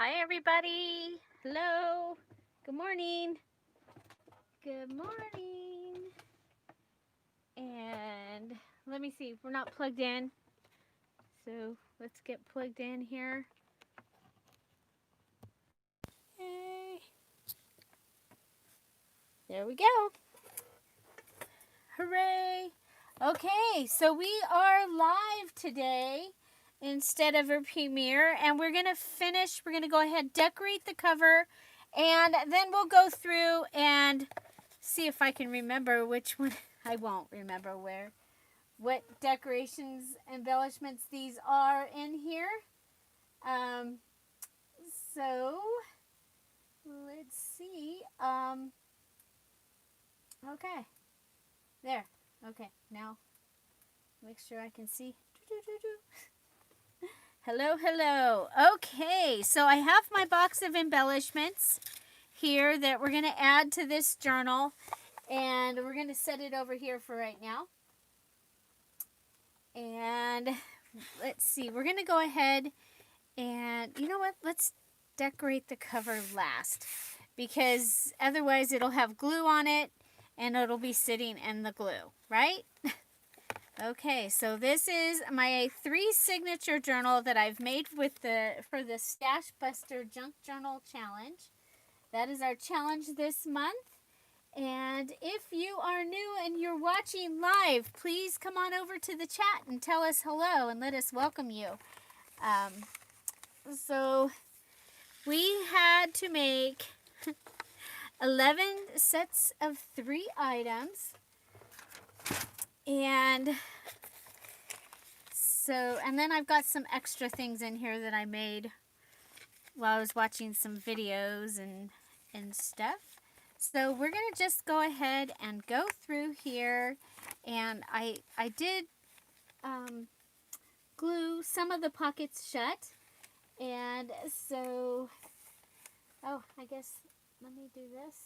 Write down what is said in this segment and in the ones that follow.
Hi, everybody. Hello. Good morning. Good morning. And let me see. We're not plugged in. So let's get plugged in here. Hey. There we go. Hooray. Okay, so we are live today instead of a premiere. And we're going to finish. We're going to go ahead, decorate the cover. And then we'll go through and see if I can remember which one. I won't remember what decorations, embellishments these are in here. Um, so let's see. Okay, there. Okay, now make sure I can see. Hello, hello. Okay, so I have my box of embellishments here that we're going to add to this journal. And we're going to set it over here for right now. And let's see. We're going to go ahead and, you know what? Let's decorate the cover last. Because otherwise it'll have glue on it. And it'll be sitting in the glue. Right? Okay. So this is my 3 signature journal that I've made for the Stashbuster Junk Journal Challenge. That is our challenge this month. And if you are new and you're watching live, please come on over to the chat and tell us hello and let us welcome you. So we had to make 11 sets of 3 items. And then I've got some extra things in here that I made while I was watching some videos and stuff. So we're going to just go ahead and go through here. And I did glue some of the pockets shut. And so, oh, I guess, let me do this.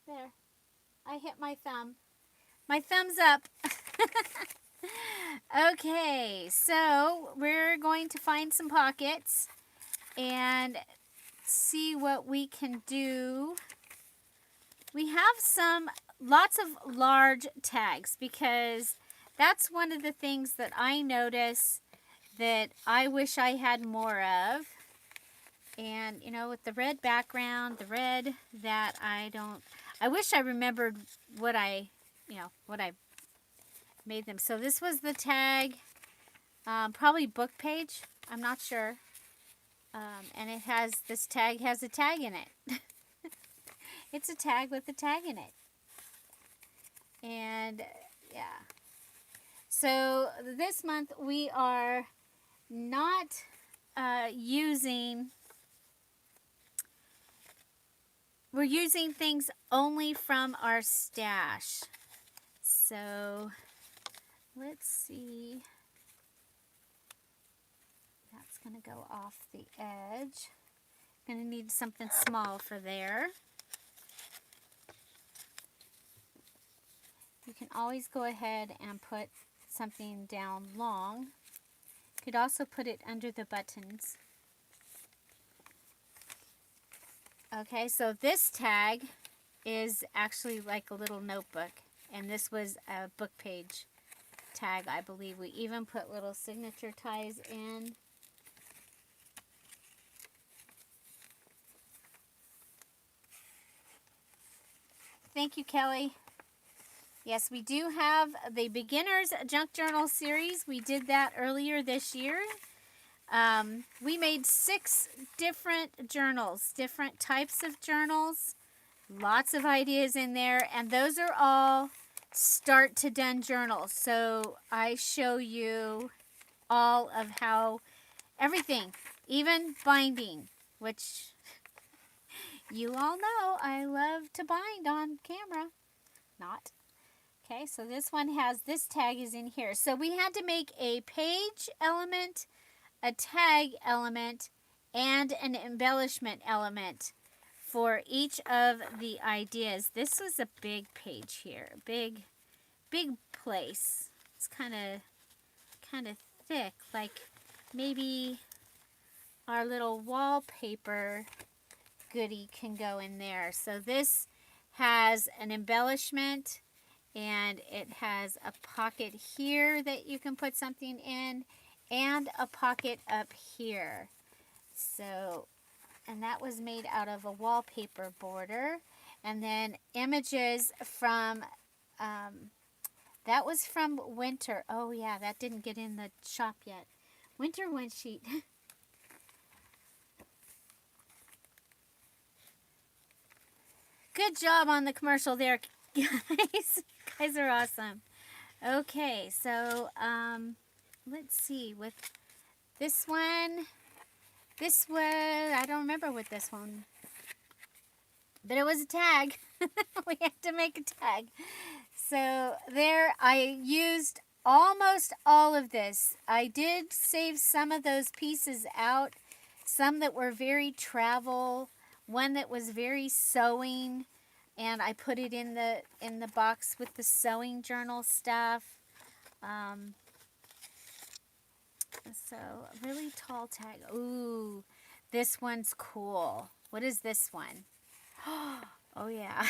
There. I hit my thumb. My thumb's up. Okay, so we're going to find some pockets and see what we can do. We have lots of large tags because that's one of the things that I notice that I wish I had more of. And, you know, with the red background, the red that I wish I remembered what I made them. So this was the tag, probably book page. I'm not sure. And this tag has a tag in it. It's a tag with a tag in it. And yeah. So this month we are not we're using things only from our stash. So let's see. That's going to go off the edge. Going to need something small for there. You can always go ahead and put something down long. You could also put it under the buttons. Okay, so this tag is actually like a little notebook. And this was a book page tag, I believe. We even put little signature ties in. Thank you, Kelly. Yes, we do have the Beginner's Junk Journal series. We did that earlier this year. We made 6 different journals, different types of journals. Lots of ideas in there. And those are all start to done journals. So I show you all of how everything, even binding, which you all know I love to bind on camera. Not. Okay, so this one has, this tag is in here. So we had to make a page element, a tag element, and an embellishment element for each of the ideas. This was a big page here, big place. It's kind of thick, like maybe our little wallpaper goodie can go in there. So this has an embellishment, and it has a pocket here that you can put something in, and a pocket up here. So, and that was made out of a wallpaper border. And then images from, that was from Winter. Oh yeah, that didn't get in the shop yet. Winter Wind Sheet. Good job on the commercial there, guys. You guys are awesome. Okay, so let's see. With this one, I don't remember with this one, but it was a tag. We had to make a tag. So there, I used almost all of this. I did save some of those pieces out, some that were very travel, one that was very sewing, and I put it in the box with the sewing journal stuff. So a really tall tag. Ooh, this one's cool. What is this one? Oh yeah.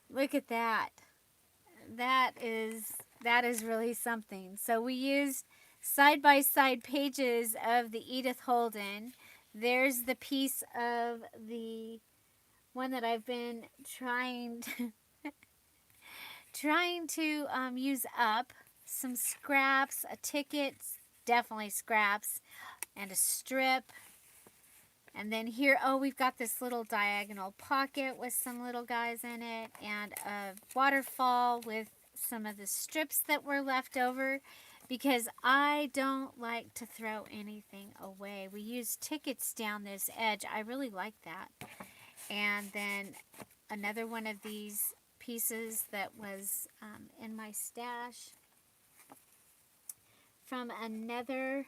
Look at that. That is really something. So we used side-by-side pages of the Edith Holden. There's the piece of the one that I've been trying to use up. Some scraps, a ticket, definitely scraps, and a strip. And then here, oh, we've got this little diagonal pocket with some little guys in it, and a waterfall with some of the strips that were left over, because I don't like to throw anything away. We use tickets down this edge. I really like that. And then another one of these pieces that was in my stash from another.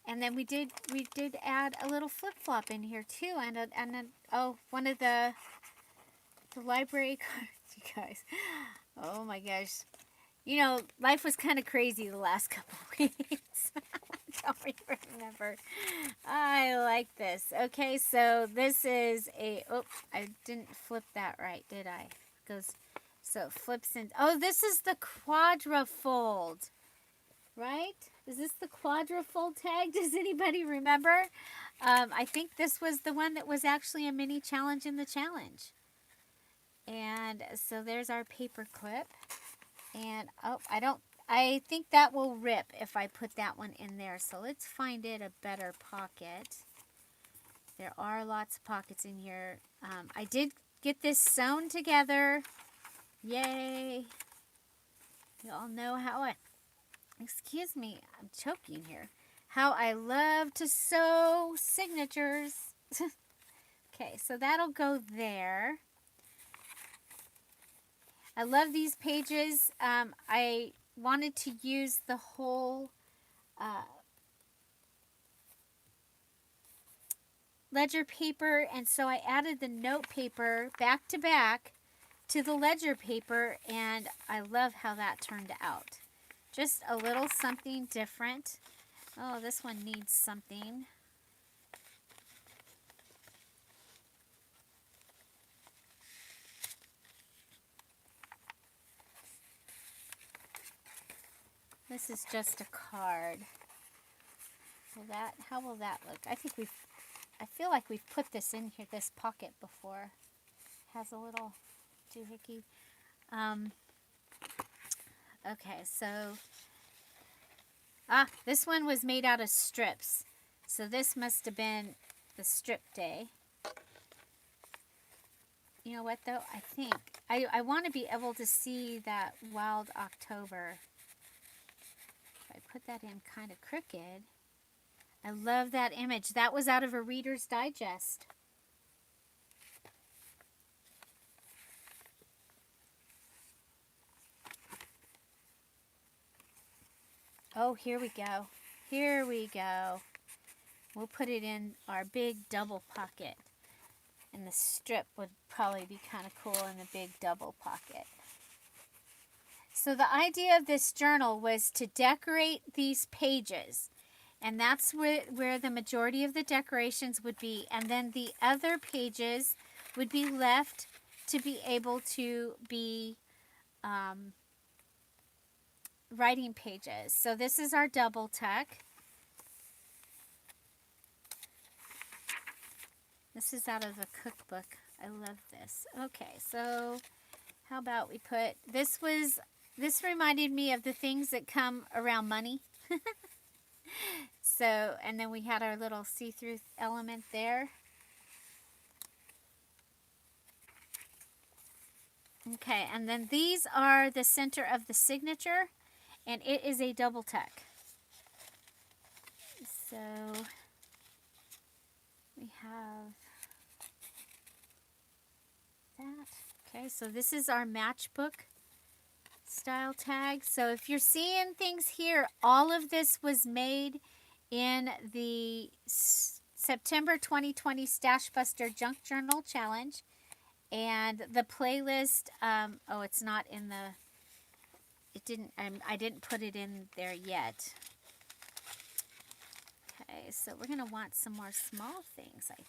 And then we did add a little flip-flop in here too, and one of the library cards, you guys. Oh my gosh. You know, life was kind of crazy the last couple of weeks. Don't even remember. I like this. Okay, so this is a, oh, I didn't flip that right, did I? So it flips in. Oh, this is the quadrifold, right? Is this the quadrifold tag? Does anybody remember? I think this was the one that was actually a mini challenge in the challenge. And so there's our paper clip. And oh, I think that will rip if I put that one in there. So let's find it a better pocket. There are lots of pockets in here. I did get this sewn together. Yay. You all know how excuse me, I'm choking here. How I love to sew signatures. Okay, so that'll go there. I love these pages. I wanted to use the whole ledger paper, and so I added the note paper back to back to the ledger paper, and I love how that turned out. Just a little something different. Oh, this one needs something. This is just a card. How will that look? I feel like we've put this in here, this pocket before. Has a little doohickey. Okay, so this one was made out of strips. So this must have been the strip day. You know what though? I think I want to be able to see that Wild October. If I put that in kind of crooked. I love that image. That was out of a Reader's Digest. Oh, here we go. Here we go. We'll put it in our big double pocket. And the strip would probably be kind of cool in the big double pocket. So the idea of this journal was to decorate these pages. And that's where the majority of the decorations would be. And then the other pages would be left to be able to be writing pages. So this is our double tuck. This is out of a cookbook. I love this. Okay, so how about we put, this reminded me of the things that come around money. So, and then we had our little see-through element there. Okay, and then these are the center of the signature, and it is a double tuck. So, we have that. Okay, so this is our matchbook style tag. So if you're seeing things here, all of this was made in the September 2020 Stashbuster Junk Journal Challenge. And the playlist, oh, it's not in the, it didn't, I didn't put it in there yet. Okay, so we're going to want some more small things, I think.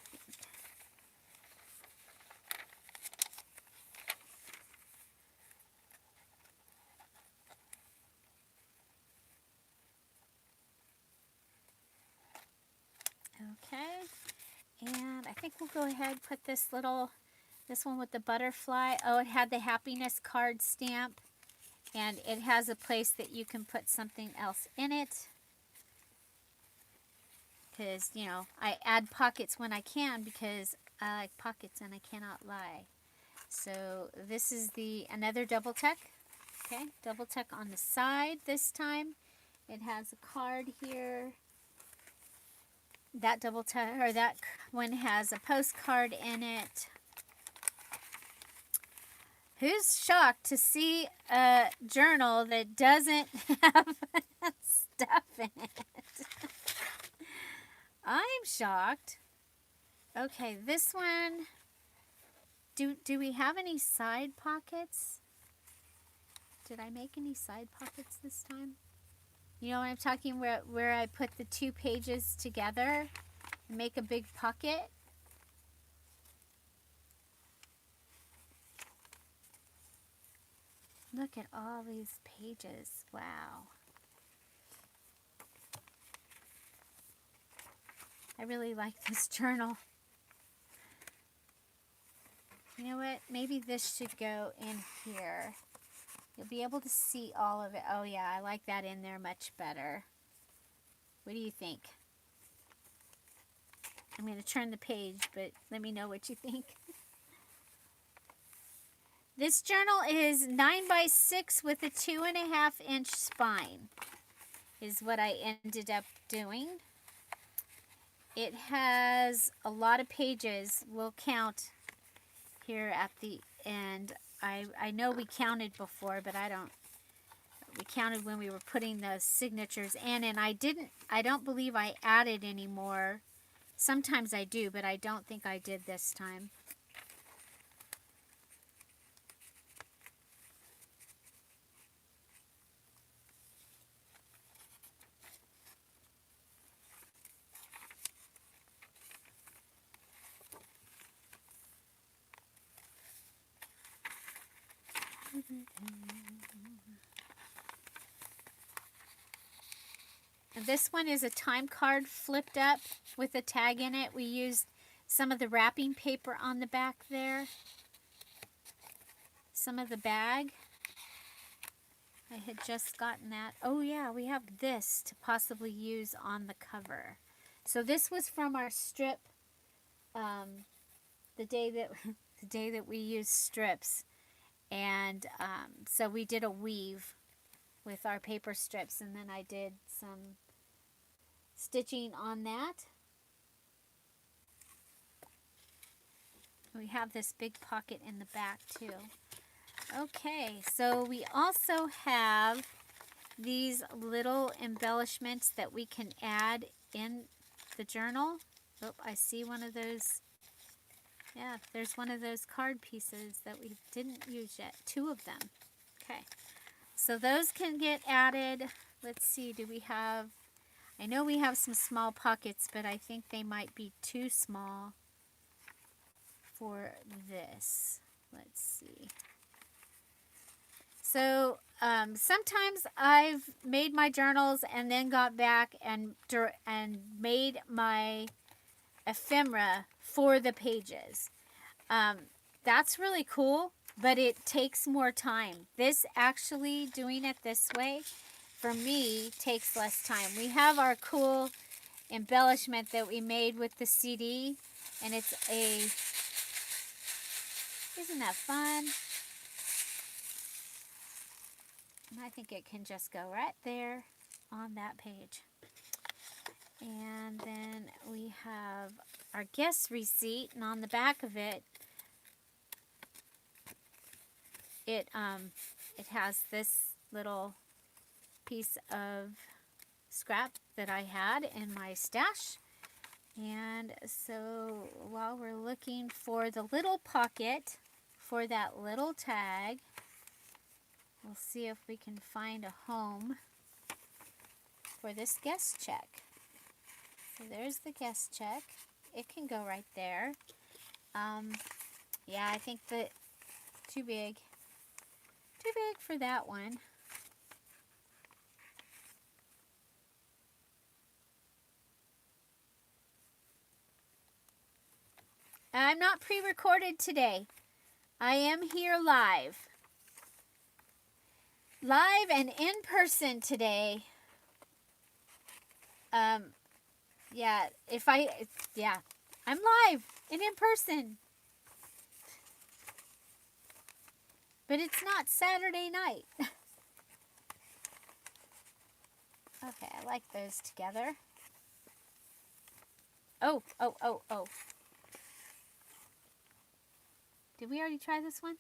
Okay, and I think we'll go ahead and put this one with the butterfly. Oh, it had the happiness card stamp, and it has a place that you can put something else in it. Because, you know, I add pockets when I can because I like pockets and I cannot lie. So this is another double tuck. Okay, double tuck on the side this time. It has a card here. That double tuck, or that one has a postcard in it. Who's shocked to see a journal that doesn't have stuff in it? I'm shocked. Okay, this one, do we have any side pockets? Did I make any side pockets this time? You know what I'm talking, where I put the two pages together and make a big pocket? Look at all these pages. Wow. I really like this journal. You know what? Maybe this should go in here. You'll be able to see all of it. Oh yeah, I like that in there much better. What do you think? I'm going to turn the page, but let me know what you think. This journal is 9x6 with a 2.5-inch spine, is what I ended up doing. It has a lot of pages. We'll count here at the end. I know we counted before, but we counted when we were putting the signatures in, and I don't believe I added any more. Sometimes I do, but I don't think I did this time. And this one is a time card flipped up with a tag in it. We used some of the wrapping paper on the back there. Some of the bag. I had just gotten that. Oh yeah, we have this to possibly use on the cover. So this was from our strip, the day that we used strips. And so we did a weave with our paper strips, and then I did some stitching on that. We have this big pocket in the back too. Okay, so we also have these little embellishments that we can add in the journal. Oh, I see one of those. Yeah, there's one of those card pieces that we didn't use yet. Two of them. Okay, so those can get added. Let's see, do we have... I know we have some small pockets, but I think they might be too small for this. Let's see. So sometimes I've made my journals and then got back and made my ephemera for the pages. That's really cool, but it takes more time. This actually, doing it this way, for me, takes less time. We have our cool embellishment that we made with the CD, and it's a, isn't that fun? And I think it can just go right there on that page. And then we have our guest receipt, and on the back of it, it has this little piece of scrap that I had in my stash. And so while we're looking for the little pocket for that little tag, we'll see if we can find a home for this guest check. So there's the guest check. It can go right there. Yeah, I think that too big. Too big for that one. I'm not pre-recorded today. I am here live. Live and in person today. Yeah, I'm live and in person. But it's not Saturday night. Okay, I like those together. Oh. Did we already try this one?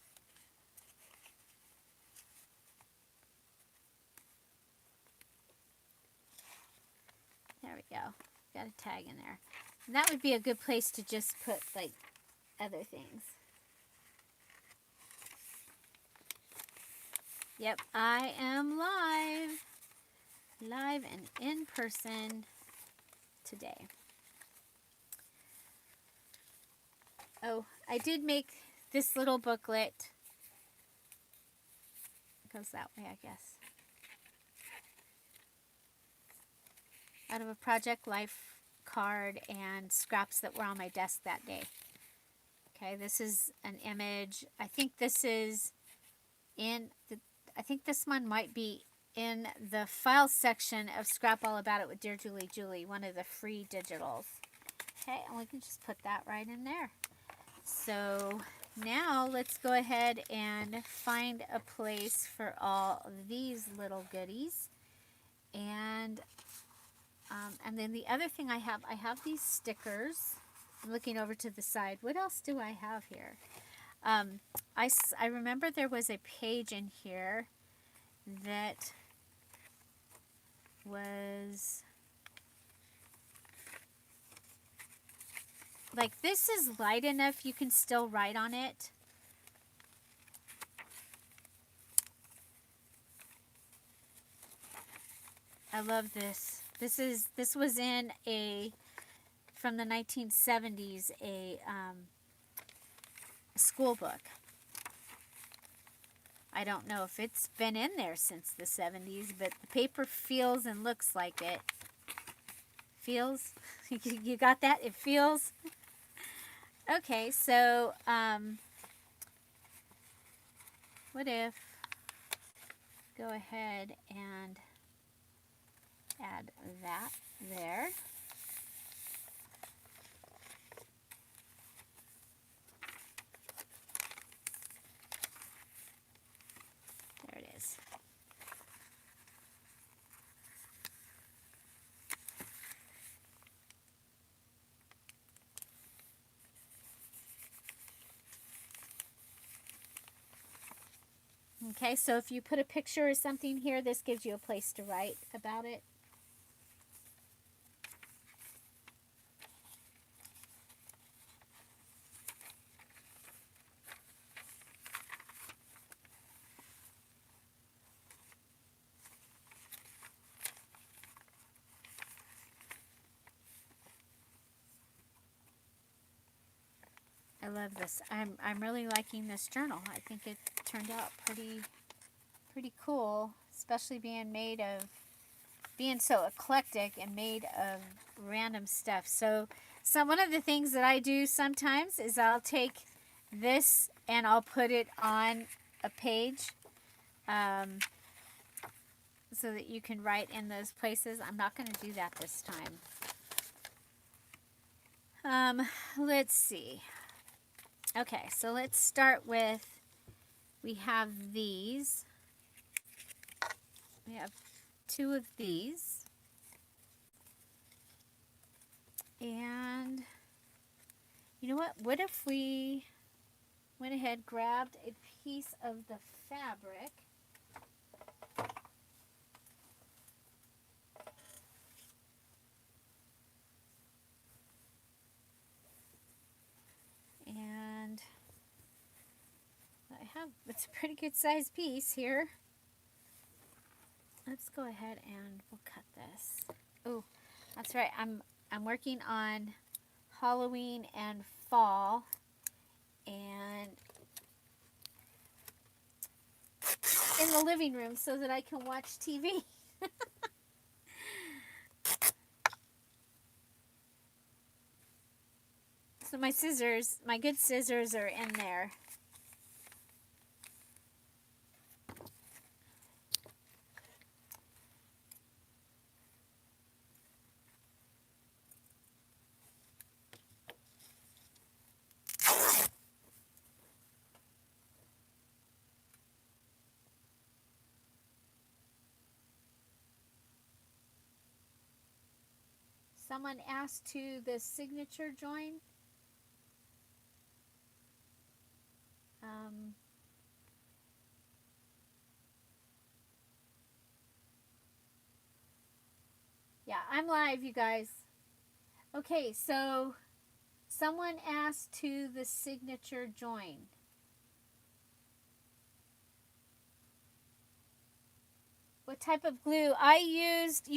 There we go. Got a tag in there. And that would be a good place to just put, like, other things. Yep, I am live. Live and in person today. Oh, I did make this little booklet. It goes that way, I guess. Out of a Project Life card and scraps that were on my desk that day. Okay, this is an image. I think this is I think this one might be in the file section of Scrap All About It with Dear Julie, one of the free digitals. Okay, and we can just put that right in there. So now let's go ahead and find a place for all of these little goodies. And then the other thing I have these stickers. I'm looking over to the side. What else do I have here? I remember there was a page in here that was like, this is light enough you can still write on it. I love this. This was in from the 1970s, a school book. I don't know if it's been in there since the 70s, but the paper feels and looks like it. Feels? You got that? It feels? Okay, so what if, go ahead and add that there. There it is. Okay, so if you put a picture or something here, this gives you a place to write about it. love this. I'm really liking this journal. I think it turned out pretty cool, especially being so eclectic and made of random stuff. So one of the things that I do sometimes is I'll take this and I'll put it on a page so that you can write in those places. I'm not going to do that this time. Let's see. Okay, so let's start with, we have these. We have 2 of these. And you know what? What if we went ahead, grabbed a piece of the fabric. And it's a pretty good size piece here. Let's go ahead and we'll cut this. Oh, that's right. I'm working on Halloween and fall, and in the living room so that I can watch TV. So my scissors, my good scissors are in there. Someone asked to the signature join. Yeah, I'm live, you guys. Okay, so someone asked to the signature join. What type of glue? I used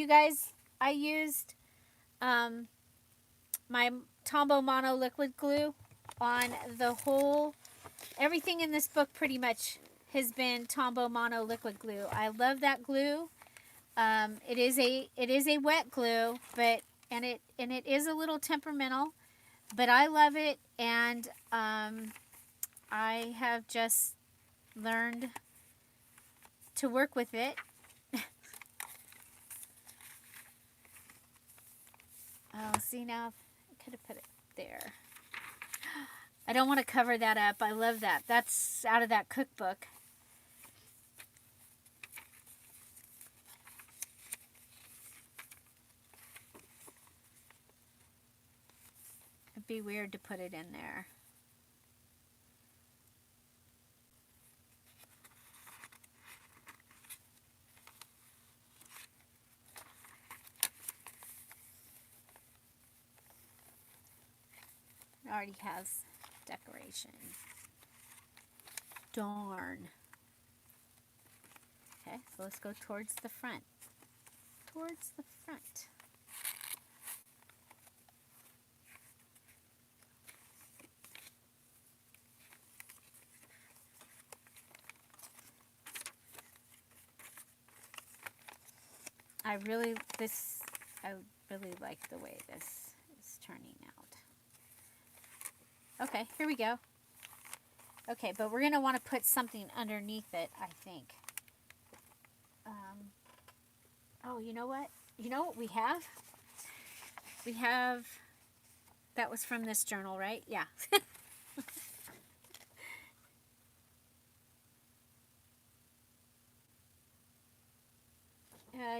my Tombow Mono liquid glue on the whole, everything in this book pretty much has been Tombow Mono liquid glue. I love that glue. It is a wet glue, but it is a little temperamental, but I love it, and I have just learned to work with it. Oh, see, now I could have put it there. I don't want to cover that up. I love that. That's out of that cookbook. It'd be weird to put it in there. It already has decoration. Darn. Okay, so let's go towards the front. Towards the front. I really like the way this is turning out. Okay, here we go. Okay, but we're going to want to put something underneath it, I think. Oh, you know what? You know what we have? We have, that was from this journal, right? Yeah.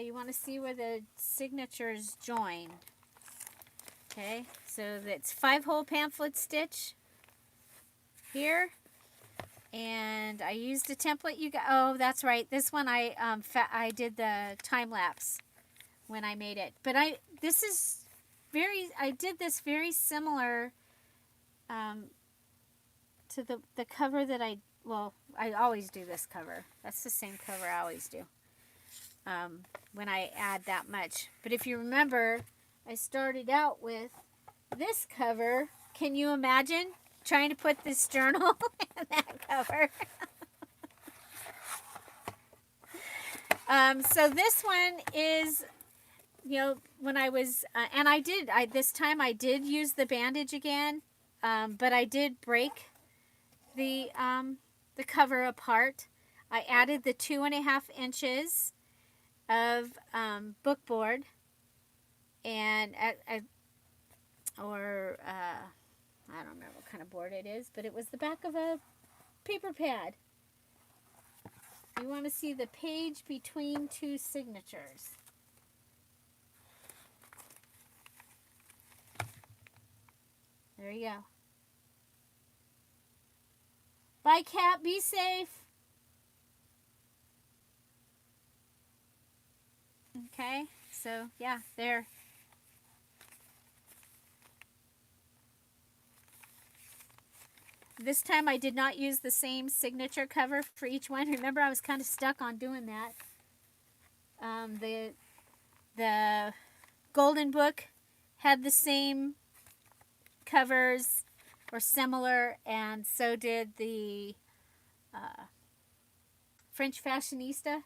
You want to see where the signatures join. Okay, so that's 5-hole pamphlet stitch here, and I used a template. Oh, that's right. This one I did the time lapse when I made it, but I did this very similar to the cover that I always do this cover. That's the same cover I always do. When I add that much. But if you remember, I started out with this cover. Can you imagine? trying to put this journal in that cover. So this one is, you know, when I was, and this time I did use the bandage again, but I did break the cover apart. I added the 2.5 inches of book board, and I don't remember what kind of board it is, but it was the back of a paper pad. You want to see the page between two signatures. There you go. Bye, Cat. Be safe. Okay, so yeah, there. This time I did not use the same signature cover for each one. Remember, I was kind of stuck on doing that. The Golden Book had the same covers or similar, and so did the French Fashionista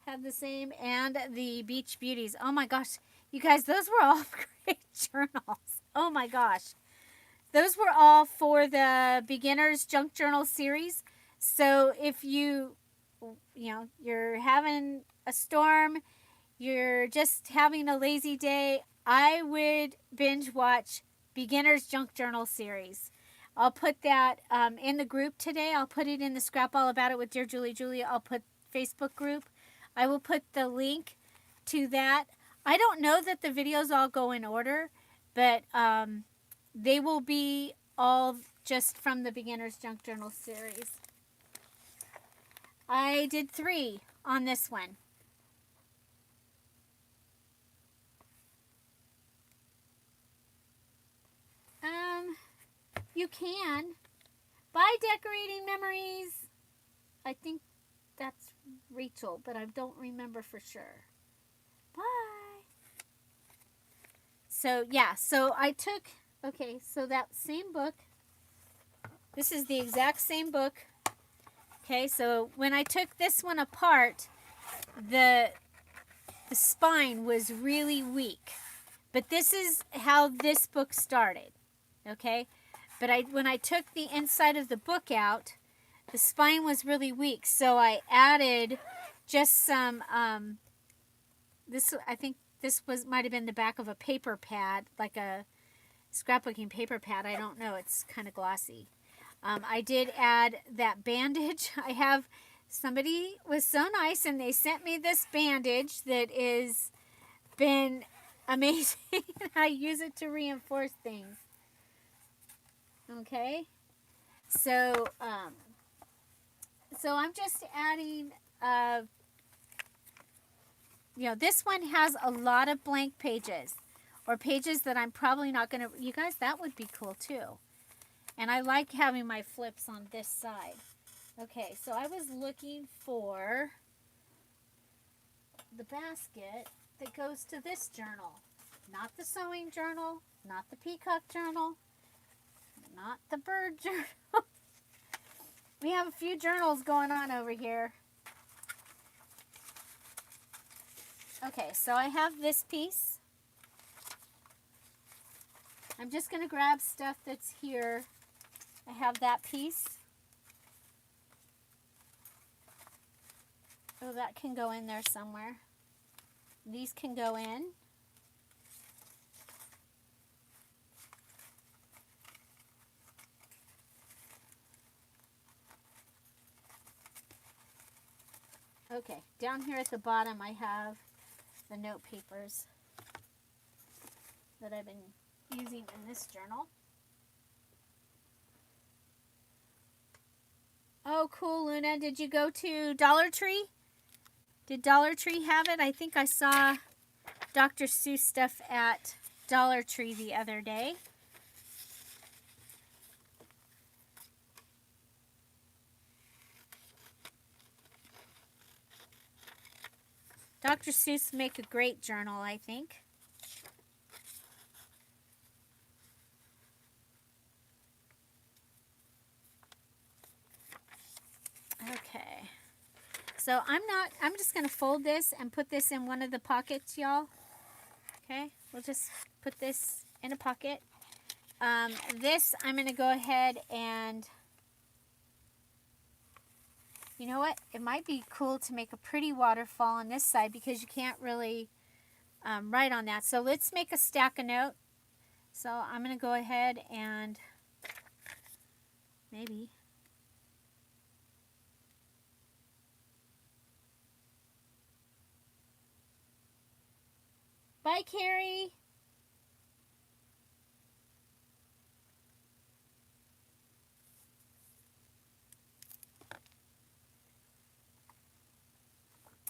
had the same, and the Beach Beauties. Oh my gosh, you guys, those were all great journals. Oh my gosh. Those were all for the Beginner's Junk Journal series. So if you're having a storm, you're just having a lazy day, I would binge watch Beginner's Junk Journal series. I'll put that in the group today. I'll put it in the Scrap All About It with Dear Julie Julie. I'll put Facebook group. I will put the link to that. I don't know that the videos all go in order, but they will be all just from the Beginner's Junk Journal series. I did 3 on this one. You can. Bye, Decorating Memories. I think that's Rachel, but I don't remember for sure. Bye. So, yeah. So, I took... Okay, so that same book. This is the exact same book. Okay, so when I took this one apart, the spine was really weak. But this is how this book started. Okay? But when I took the inside of the book out, the spine was really weak. So I added just some, I think this might have been the back of a paper pad, like a scrapbooking paper pad. I don't know. It's kind of glossy. I did add that bandage. Somebody was so nice and they sent me this bandage that is been amazing. I use it to reinforce things. Okay, so I'm just adding, this one has a lot of blank pages, or pages that I'm probably not going to, you guys, that would be cool too. And I like having my flips on this side. Okay, so I was looking for the basket that goes to this journal. Not the sewing journal, not the peacock journal, not the bird journal. We have a few journals going on over here. Okay, so I have this piece. I'm just going to grab stuff that's here. I have that piece. Oh, that can go in there somewhere. These can go in. Okay, down here at the bottom I have the note papers that I've been using in this journal. Oh, cool, Luna. Did you go to Dollar Tree? Did Dollar Tree have it? I think I saw Dr. Seuss stuff at Dollar Tree the other day. Dr. Seuss make a great journal, I think. So I'm just going to fold this and put this in one of the pockets, y'all. Okay, we'll just put this in a pocket. This, I'm going to go ahead and, you know what? It might be cool to make a pretty waterfall on this side because you can't really write on that. So let's make a stack of note. So I'm going to go ahead and maybe. Bye, Carrie.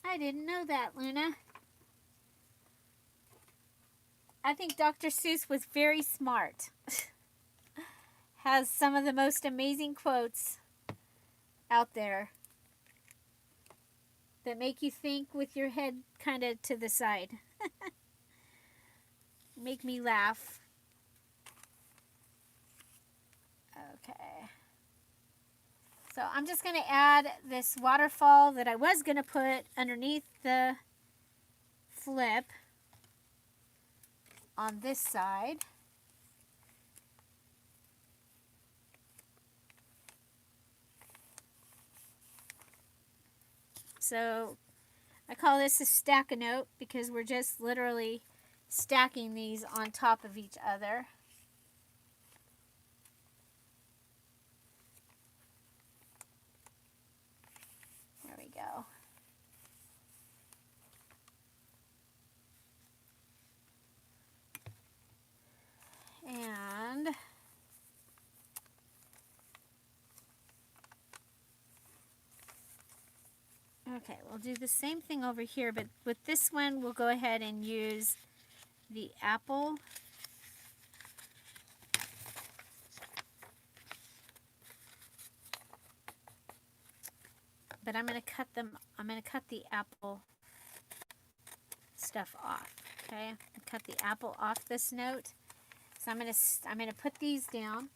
I didn't know that, Luna. I think Dr. Seuss was very smart. Has some of the most amazing quotes out there that make you think with your head kind of to the side. Make me laugh. Okay. So I'm just going to add this waterfall that I was going to put underneath the flip on this side. So I call this a stack a note because we're just literally stacking these on top of each other. There we go. And okay, we'll do the same thing over here, but with this one, we'll go ahead and use the apple. But I'm going to cut the apple stuff off, okay? Cut the apple off this note. So I'm going to put these down.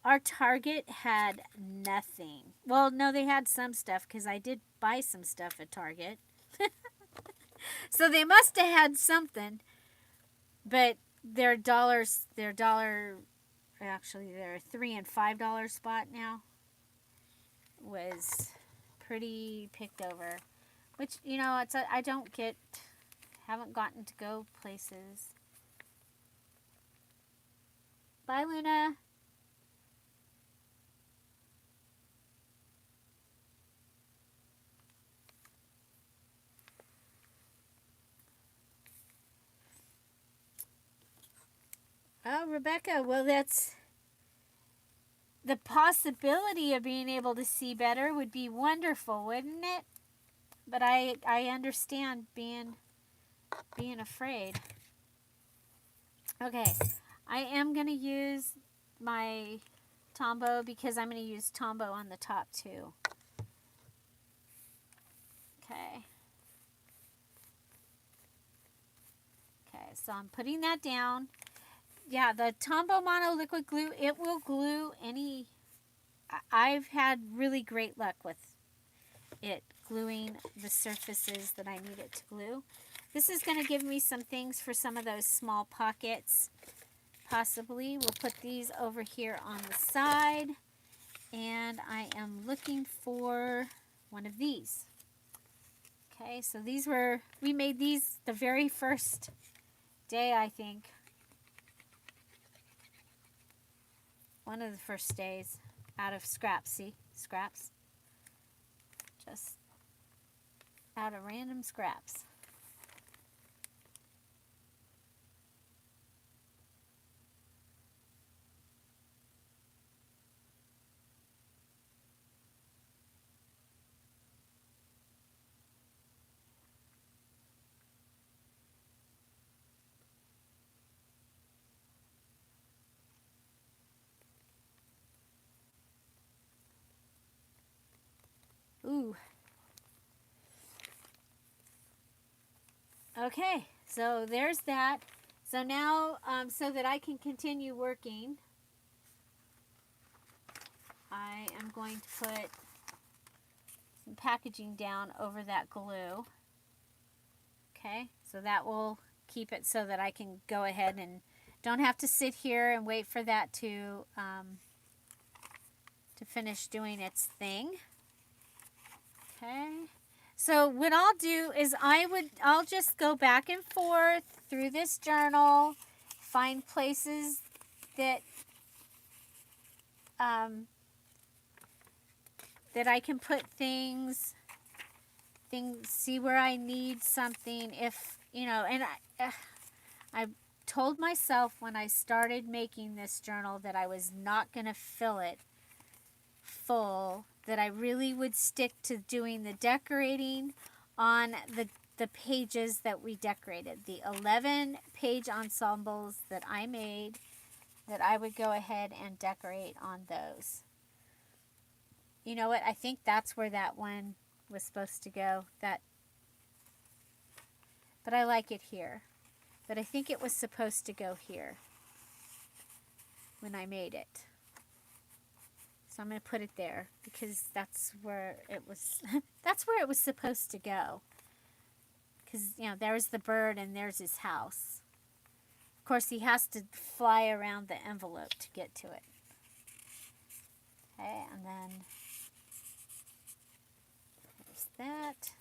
Our Target had nothing. Well, no, they had some stuff because I did buy some stuff at Target. So they must have had something. But their actually their $3 and $5 spot now was pretty picked over. Which, you know, haven't gotten to go places. Bye, Luna. Oh, Rebecca, well, that's the possibility of being able to see better would be wonderful, wouldn't it? But I understand being afraid. Okay, I am going to use my Tombow because I'm going to use Tombow on the top too. Okay. Okay, so I'm putting that down. Yeah, the Tombow Mono Liquid Glue, it will glue any... I've had really great luck with it gluing the surfaces that I need it to glue. This is going to give me some things for some of those small pockets, possibly. We'll put these over here on the side, and I am looking for one of these. Okay, so we made these the very first day, I think. One of the first days out of scraps. See? Scraps. Just out of random scraps. Ooh. Okay, so there's that. So now, so that I can continue working, I am going to put some packaging down over that glue. Okay, so that will keep it so that I can go ahead and don't have to sit here and wait for that to finish doing its thing. Okay. So what I'll do is I'll just go back and forth through this journal, find places that that I can put things, see where I need something. If you know, and I told myself when I started making this journal that I was not going to fill it full, that I really would stick to doing the decorating on the pages that we decorated, the 11 page ensembles that I made, that I would go ahead and decorate on those. You know what? I think that's where that one was supposed to go. But I like it here. But I think it was supposed to go here when I made it. So I'm going to put it there because that's where it was that's where it was supposed to go. Because, you know, there's the bird and there's his house. Of course, he has to fly around the envelope to get to it. Okay, and then there's that.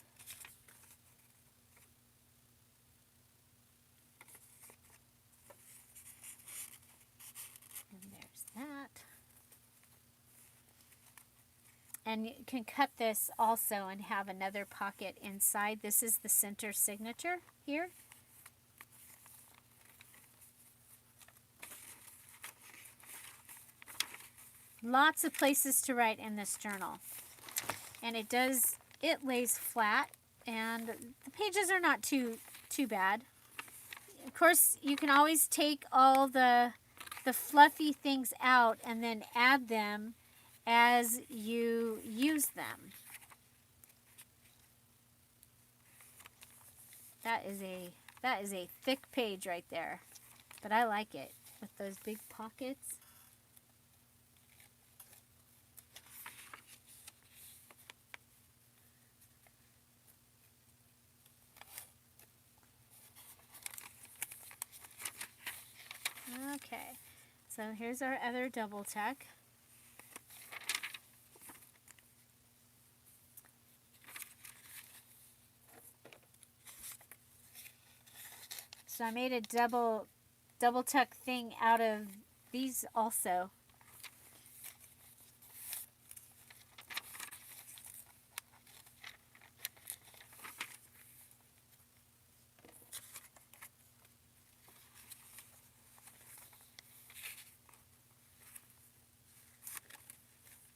And there's that. And you can cut this also and have another pocket inside. This is the center signature here. Lots of places to write in this journal. And it lays flat, and the pages are not too bad. Of course, you can always take all the fluffy things out and then add them as you use them. That is a thick page right there, but I like it with those big pockets. Okay, so here's our other double tuck. So I made a double tuck thing out of these also.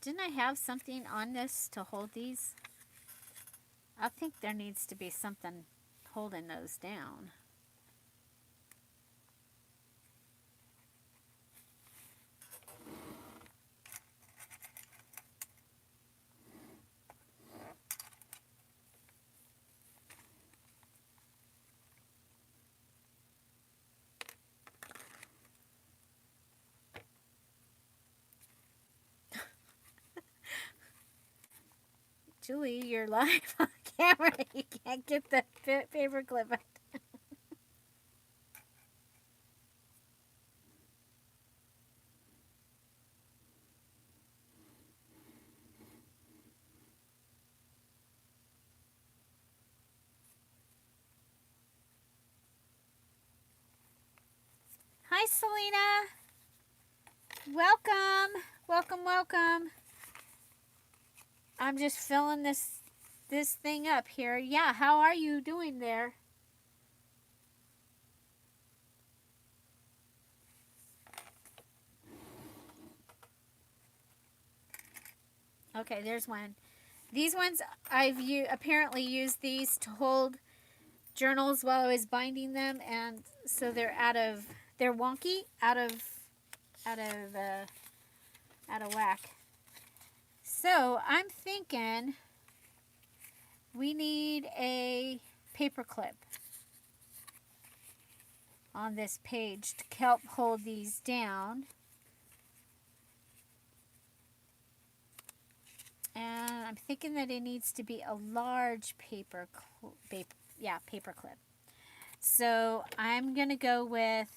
Didn't I have something on this to hold these? I think there needs to be something holding those down. Julie, you're live on camera. You can't get the paper clip out. Hi, Selena. Welcome. Welcome, welcome. I'm just filling this thing up here. Yeah, how are you doing there? Okay, there's one. These ones, I've apparently used these to hold journals while I was binding them, and so they're wonky, out of whack. So I'm thinking we need a paper clip. on this page to help hold these down. And I'm thinking that it needs to be a large paper clip. So I'm going to go with,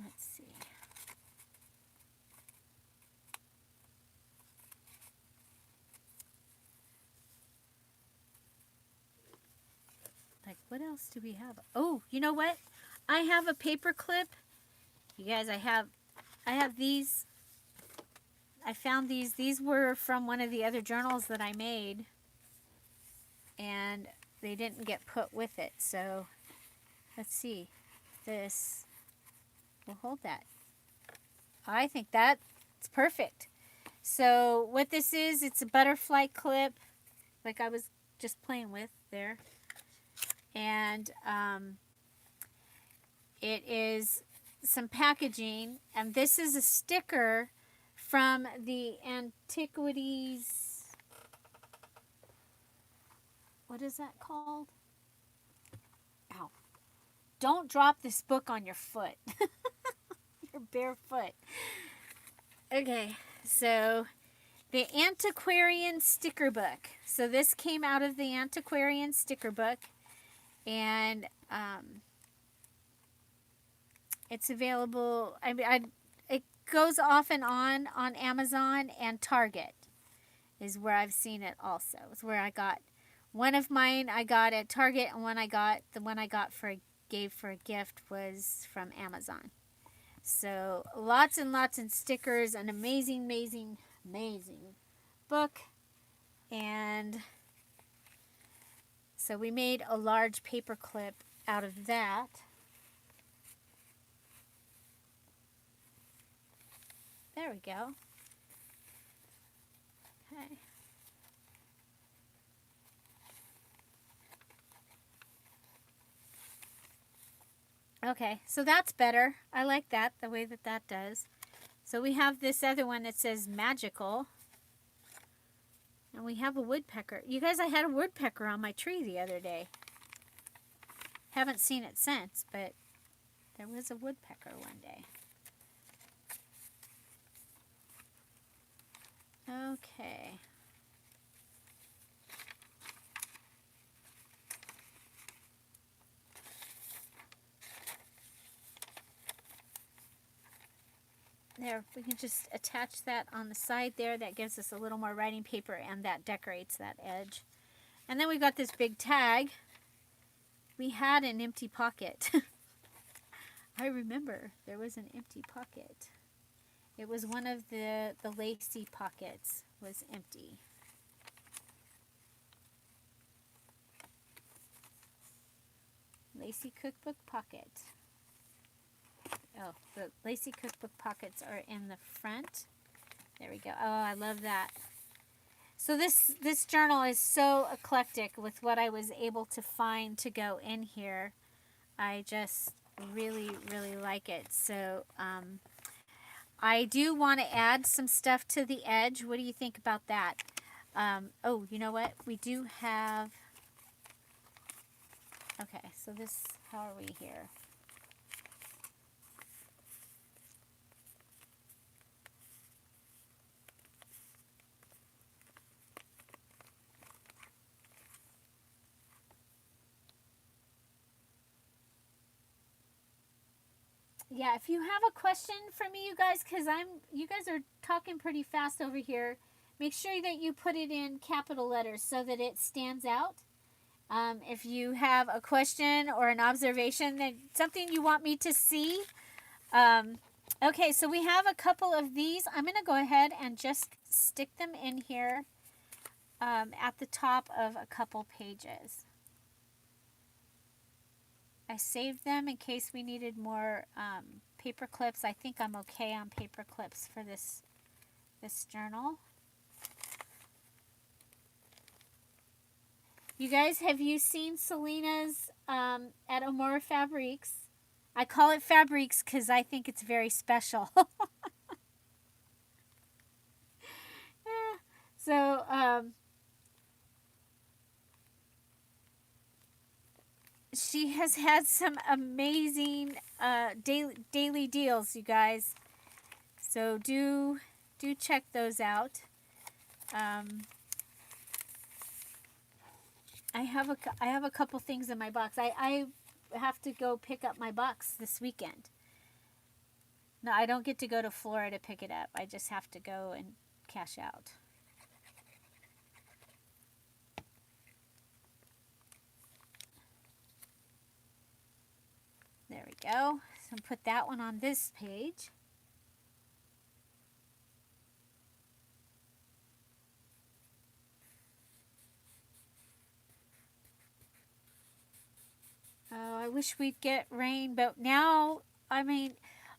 let's see. Like, what else do we have? Oh, you know what? I have a paper clip. You guys, I have these. I found these. These were from one of the other journals that I made. And they didn't get put with it. So, let's see. This will hold that. I think that's perfect. So, what this is, it's a butterfly clip. Like I was just playing with there. And it is some packaging. And this is a sticker from the Antiquities. What is that called? Ow. Don't drop this book on your foot. Your bare foot. Okay, so the Antiquarian Sticker Book. So this came out of the Antiquarian Sticker Book. And it's available. It goes off and on Amazon, and Target is where I've seen it also. It's where I got one of mine. I got at Target, and the one I got gave for a gift was from Amazon. So lots and lots of stickers, an amazing, amazing, amazing book. And so we made a large paper clip out of that. There we go. Okay. Okay, so that's better. I like that, the way that does. So we have this other one that says magical. And we have a woodpecker. You guys, I had a woodpecker on my tree the other day. Haven't seen it since, but there was a woodpecker one day. Okay. There, we can just attach that on the side there. That gives us a little more writing paper, and that decorates that edge. And then we've got this big tag. We had an empty pocket. I remember there was an empty pocket. It was one of the lacy pockets was empty. Lacy cookbook pocket. Oh, the lacy cookbook pockets are in the front. There we go. Oh, I love that. So this journal is so eclectic with what I was able to find to go in here. I just really, really like it. So I do want to add some stuff to the edge. What do you think about that? Oh, you know what? We do have... Okay, so this, how are we here? Yeah, if you have a question for me, you guys, because you guys are talking pretty fast over here, make sure that you put it in capital letters so that it stands out. If you have a question or an observation, that something you want me to see. Okay, so we have a couple of these. I'm going to go ahead and just stick them in here at the top of a couple pages. I saved them in case we needed more paper clips. I think I'm okay on paper clips for this journal. You guys, have you seen Selena's at Amora Fabriques? I call it Fabriques because I think it's very special. So, she has had some amazing daily deals, you guys. So do check those out. Um, I have a couple things in my box. I have to go pick up my box this weekend. No, I don't get to go to Florida to pick it up. I just have to go and cash out. There we go. So put that one on this page. Oh, I wish we'd get rain, but now, I mean,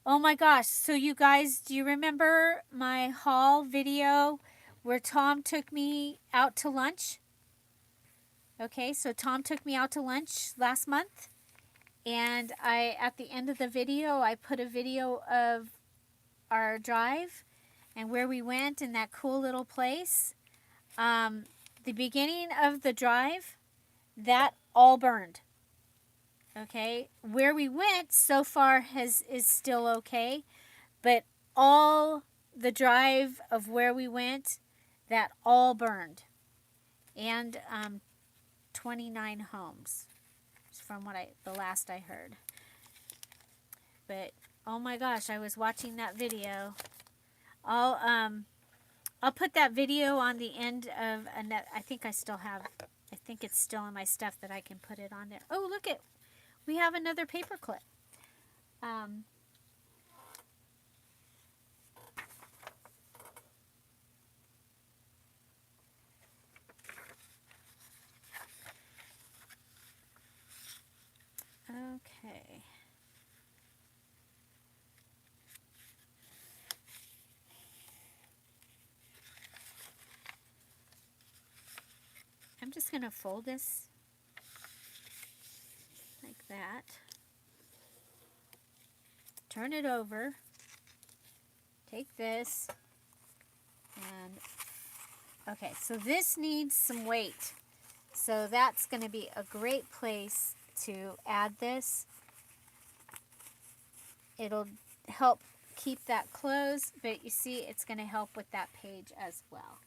oh my gosh. So you guys, do you remember my haul video where Tom took me out to lunch? Okay, so Tom took me out to lunch last month, and at the end of the video, I put a video of our drive and where we went in that cool little place. The beginning of the drive, that all burned. Okay, where we went so far is still okay, but all the drive of where we went, that all burned, and 29 homes, from the last I heard. But oh my gosh, I was watching that video. I'll put that video on the end of I think I still have. I think it's still in my stuff that I can put it on there. Oh, look at. We have another paper clip. Okay. I'm just going to fold this like that. Turn it over. Take this. And okay, so this needs some weight. So that's going to be a great place to add this. It'll help keep that closed, but you see it's going to help with that page as well.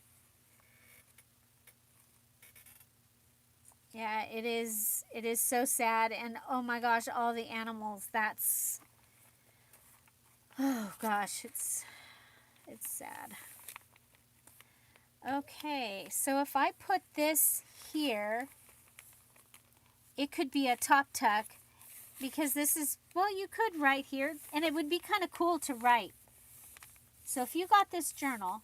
Yeah, it is so sad, and oh my gosh, all the animals, that's, oh gosh, it's sad. Okay, so if I put this here, it could be a top tuck, because this is, well, you could write here, and it would be kind of cool to write. So if you got this journal,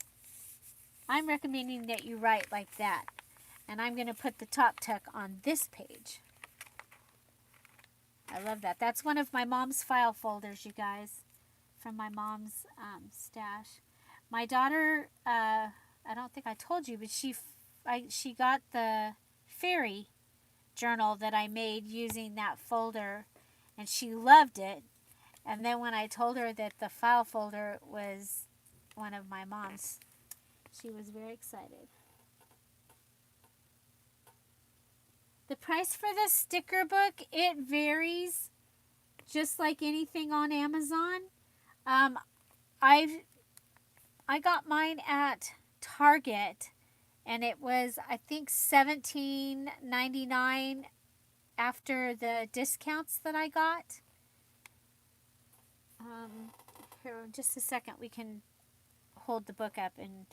I'm recommending that you write like that. And I'm going to put the top tuck on this page. I love that. That's one of my mom's file folders, you guys, from my mom's stash. My daughter, I don't think I told you, but she got the fairy journal that I made using that folder, and she loved it. And then when I told her that the file folder was one of my mom's, she was very excited. The price for the sticker book, it varies, just like anything on Amazon. I got mine at Target, and it was, I think, $17.99 after the discounts that I got. Here, just a second, we can hold the book up and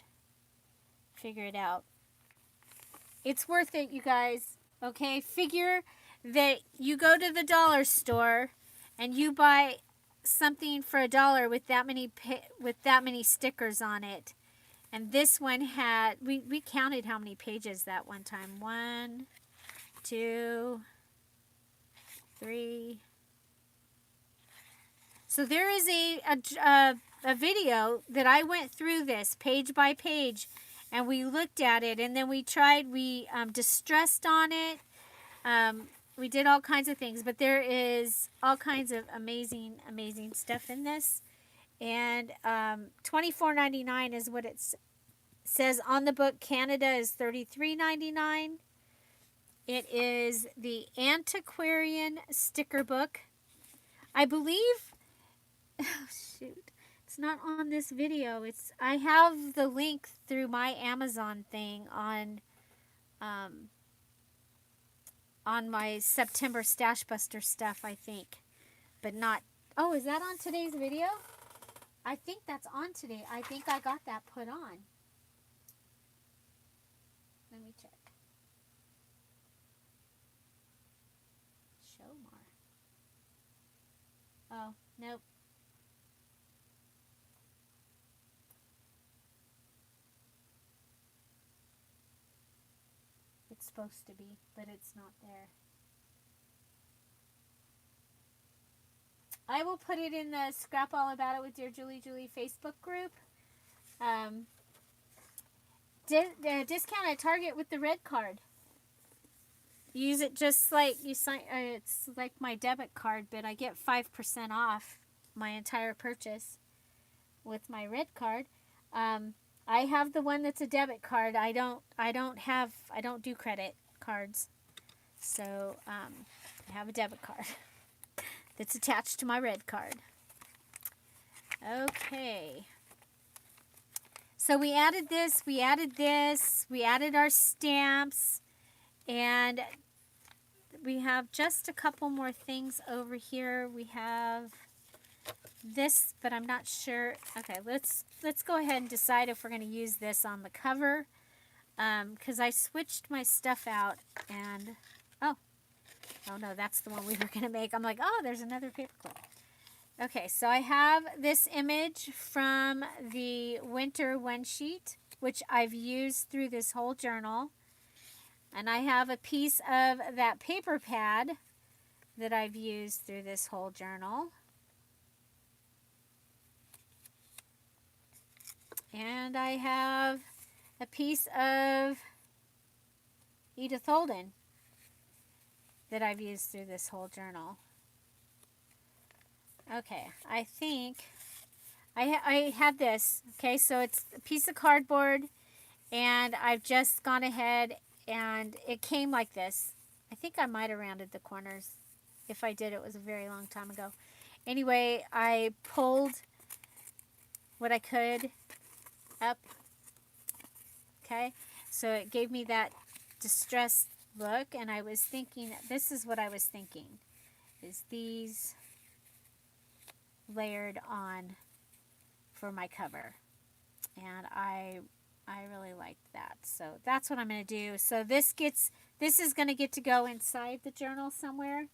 figure it out. It's worth it, you guys. Okay, figure that you go to the dollar store and you buy something for $1 with that many stickers on it. And this one had, we counted how many pages that one time. 1, 2, 3. So there is a video that I went through this page by page, and we looked at it, and then we distressed on it. We did all kinds of things, but there is all kinds of amazing stuff in this. And $24.99 is what it says on the book. Canada is $33.99. It is the Antiquarian Sticker Book. I believe, oh shoot, it's not on this video. I have the link through my Amazon thing on my September Stashbuster stuff, I think. But not, oh, is that on today's video? I think that's on today. I think I got that put on. Let me check. Show more. Oh, nope. It's supposed to be, but it's not there. I will put it in the Scrap All About It with Dear Julie Facebook group. Discount at Target with the red card. Use it just like you sign. It's like my debit card, but I get 5% off my entire purchase with my red card. I have the one that's a debit card. I don't do credit cards, so I have a debit card that's attached to my red card. Okay. So we added this, we added our stamps, and we have just a couple more things over here. We have this, but I'm not sure. Okay, let's go ahead and decide if we're going to use this on the cover, because I switched my stuff out, and oh no, that's the one we were going to make. I'm like, oh, there's another paper clip. Okay, so I have this image from the Winter One Sheet, which I've used through this whole journal. And I have a piece of that paper pad that I've used through this whole journal. And I have a piece of Edith Holden that I've used through this whole journal. Okay, I think I had this. Okay, so it's a piece of cardboard, and I've just gone ahead, and it came like this. I think I might have rounded the corners. If I did, it was a very long time ago. Anyway, I pulled what I could up. Okay, so it gave me that distressed look, and I was thinking, this is what I was thinking, is these layered on for my cover, and I really liked that, so that's what I'm going to do. So this is going to get to go inside the journal somewhere.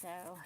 So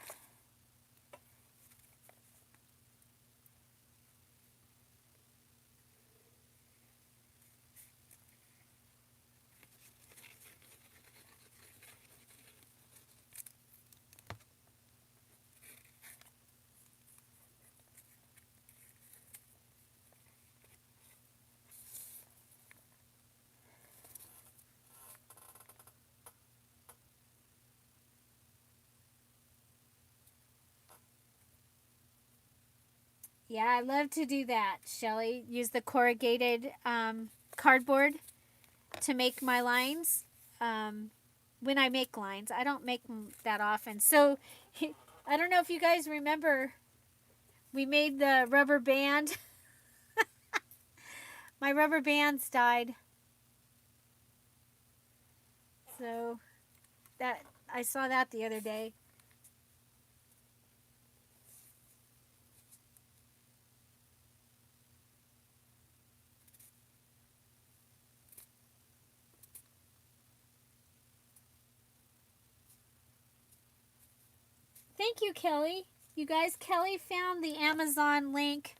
yeah, I love to do that, Shelly. Use the corrugated cardboard to make my lines. When I make lines, I don't make them that often. So I don't know if you guys remember, we made the rubber band. My rubber bands died. So that I saw that the other day. Thank you, Kelly. You guys, Kelly found the Amazon link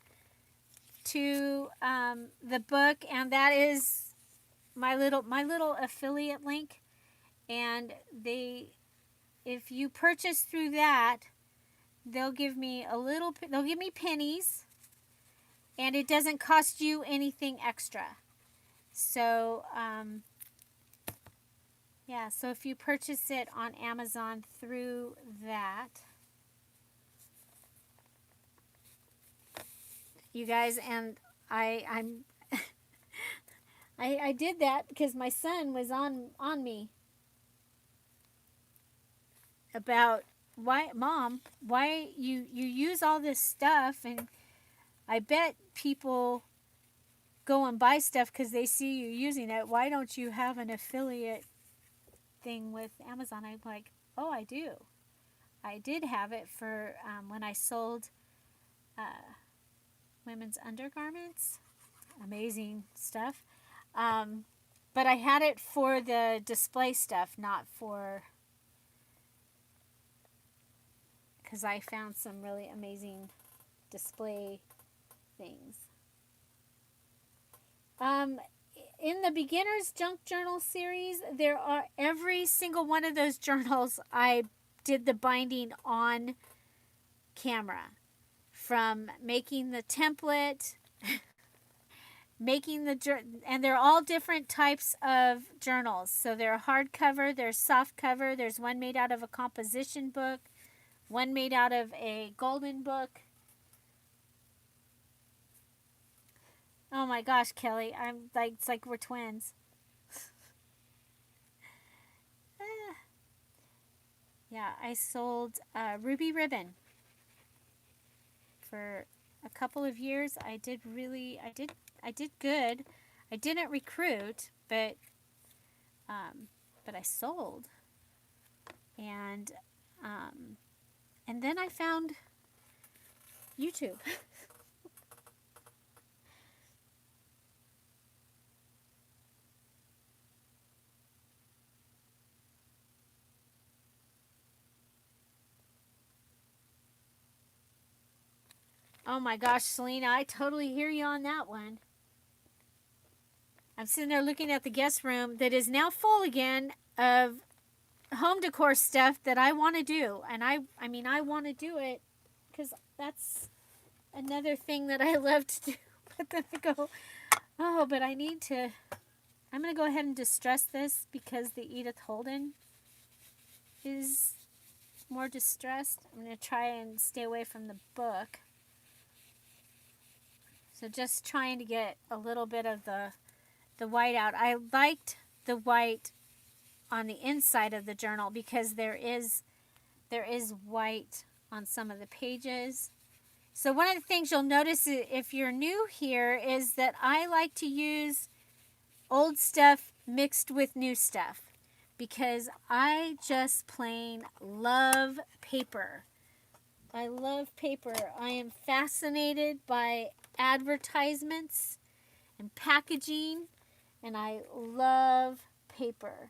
to the book, and that is my little affiliate link. And if you purchase through that, they'll give me pennies, and it doesn't cost you anything extra. So yeah, so if you purchase it on Amazon through that, you guys, and I'm I did that because my son was on me about why you use all this stuff, and I bet people go and buy stuff because they see you using it. Why don't you have an affiliate thing with Amazon? I'm like, oh, I do. I did have it for when I sold women's undergarments. Amazing stuff. But I had it for the display stuff, not for, because I found some really amazing display things. In the Beginner's Junk Journal series, there are every single one of those journals I did the binding on camera. From making the template, and they're all different types of journals. So they're hardcover, there's soft cover, there's one made out of a composition book, one made out of a golden book. Oh my gosh, Kelly, I'm like, it's like we're twins. Yeah, I sold Ruby Ribbon for a couple of years. I did good. I didn't recruit, but I sold, and then I found YouTube. Oh my gosh, Selena, I totally hear you on that one. I'm sitting there looking at the guest room that is now full again of home decor stuff that I want to do. And I mean, I want to do it because that's another thing that I love to do. But then I go, oh, but I need to, I'm going to go ahead and distress this because the Edith Holden is more distressed. I'm going to try and stay away from the book. So just trying to get a little bit of the white out. I liked the white on the inside of the journal because there is white on some of the pages. So one of the things you'll notice if you're new here is that I like to use old stuff mixed with new stuff because I just plain love paper. I love paper. I am fascinated by advertisements and packaging, and I love paper.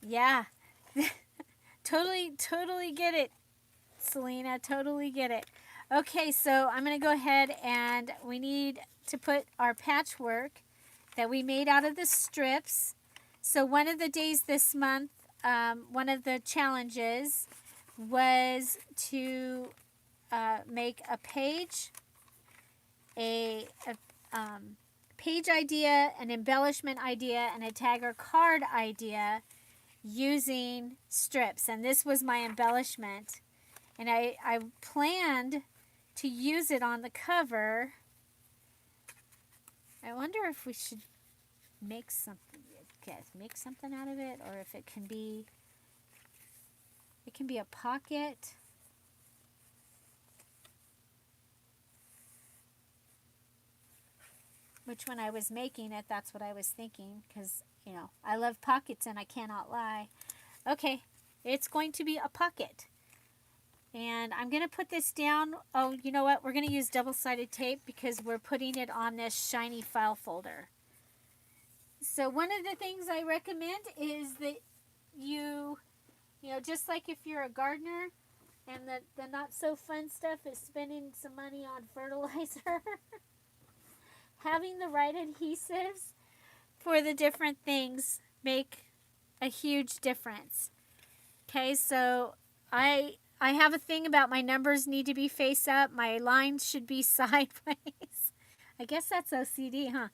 Yeah. Totally get it, Selena. Totally get it. Okay, so I'm going to go ahead and we need to put our patchwork that we made out of the strips. So one of the days this month, one of the challenges was to make a page, a page idea, an embellishment idea, and a tag or card idea using strips. And this was my embellishment. And I planned to use it on the cover. I wonder if we should make something out of it, or if it can be a pocket. Which when I was making it, that's what I was thinking, because, you know, I love pockets and I cannot lie. Okay, it's going to be a pocket. And I'm going to put this down. Oh, you know what? We're going to use double-sided tape because we're putting it on this shiny file folder. So one of the things I recommend is that you know, just like if you're a gardener and the not-so-fun stuff is spending some money on fertilizer, having the right adhesives for the different things make a huge difference. Okay, so I I have a thing about my numbers need to be face up. My lines should be sideways. I guess that's OCD, huh?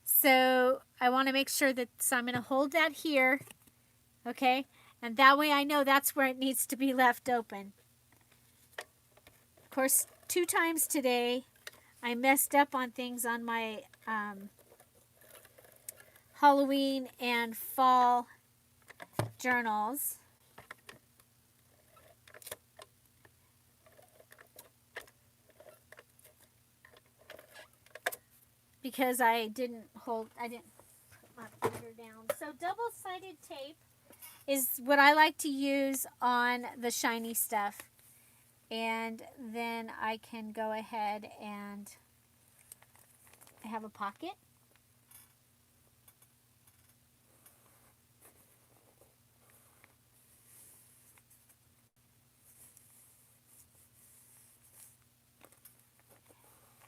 So I want to make sure that, so I'm going to hold that here, okay? And that way I know that's where it needs to be left open. Of course, 2 times today I messed up on things on my Halloween and fall journals. Because I didn't put my finger down. So double-sided tape is what I like to use on the shiny stuff. And then I can go ahead and I have a pocket.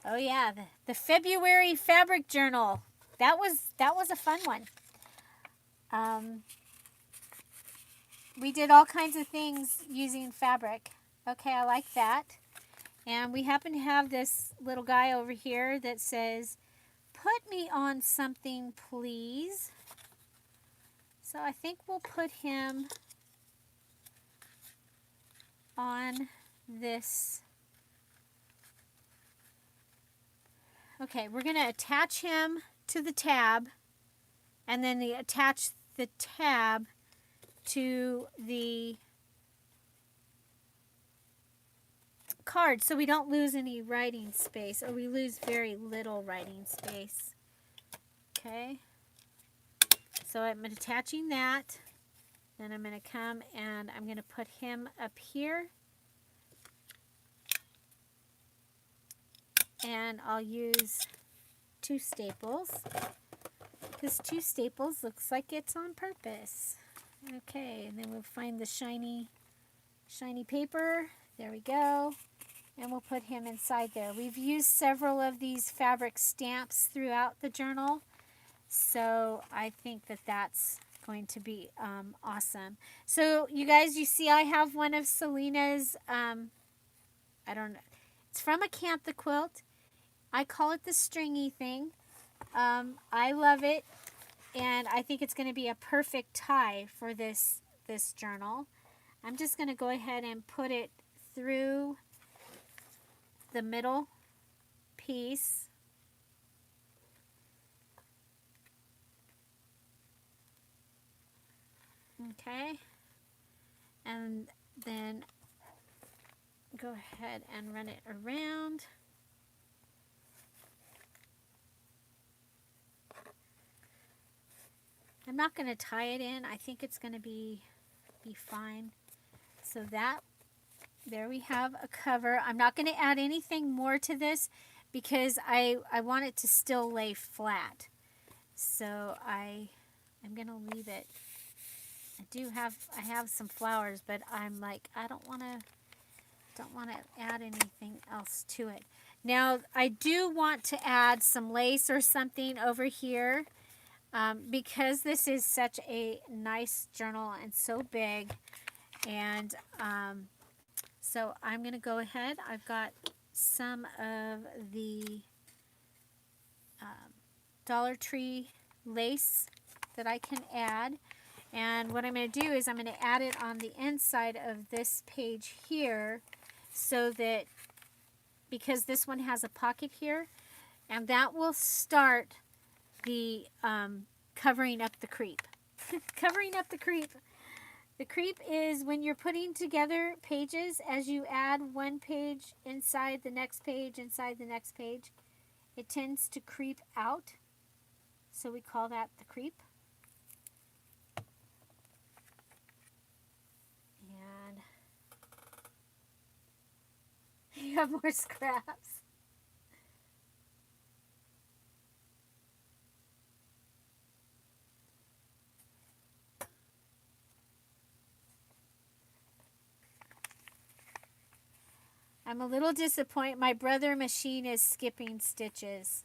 Oh yeah, the February fabric journal. That was a fun one. We did all kinds of things using fabric. Okay, I like that. And we happen to have this little guy over here that says, "Put me on something, please." So I think we'll put him on this. Okay, we're going to attach him to the tab, and then attach the tab to the card so we don't lose any writing space, or we lose very little writing space. Okay, so I'm attaching that. Then I'm going to come and I'm going to put him up here. And I'll use 2 staples, because 2 staples looks like it's on purpose. Okay, and then we'll find the shiny paper. There we go. And we'll put him inside there. We've used several of these fabric stamps throughout the journal, so I think that that's going to be awesome. So you guys, you see I have one of Selena's, I don't know, it's from a Acantha quilt. I call it the stringy thing. I love it, and I think it's going to be a perfect tie for this journal. I'm just going to go ahead and put it through the middle piece. Okay, and then go ahead and run it around. I'm not going to tie it in. I think it's going to be fine. So there we have a cover. I'm not going to add anything more to this because I want it to still lay flat. So I'm going to leave it. I have some flowers, but I'm like, I don't want to add anything else to it. Now, I do want to add some lace or something over here. Because this is such a nice journal and so big, and so I'm going to go ahead. I've got some of the Dollar Tree lace that I can add, and what I'm going to do is I'm going to add it on the inside of this page here, so that, because this one has a pocket here, and that will start the covering up the creep. Covering up the creep. The creep is when you're putting together pages, as you add one page inside the next page, inside the next page, it tends to creep out. So we call that the creep. And you have more scraps. I'm a little disappointed. My brother machine is skipping stitches.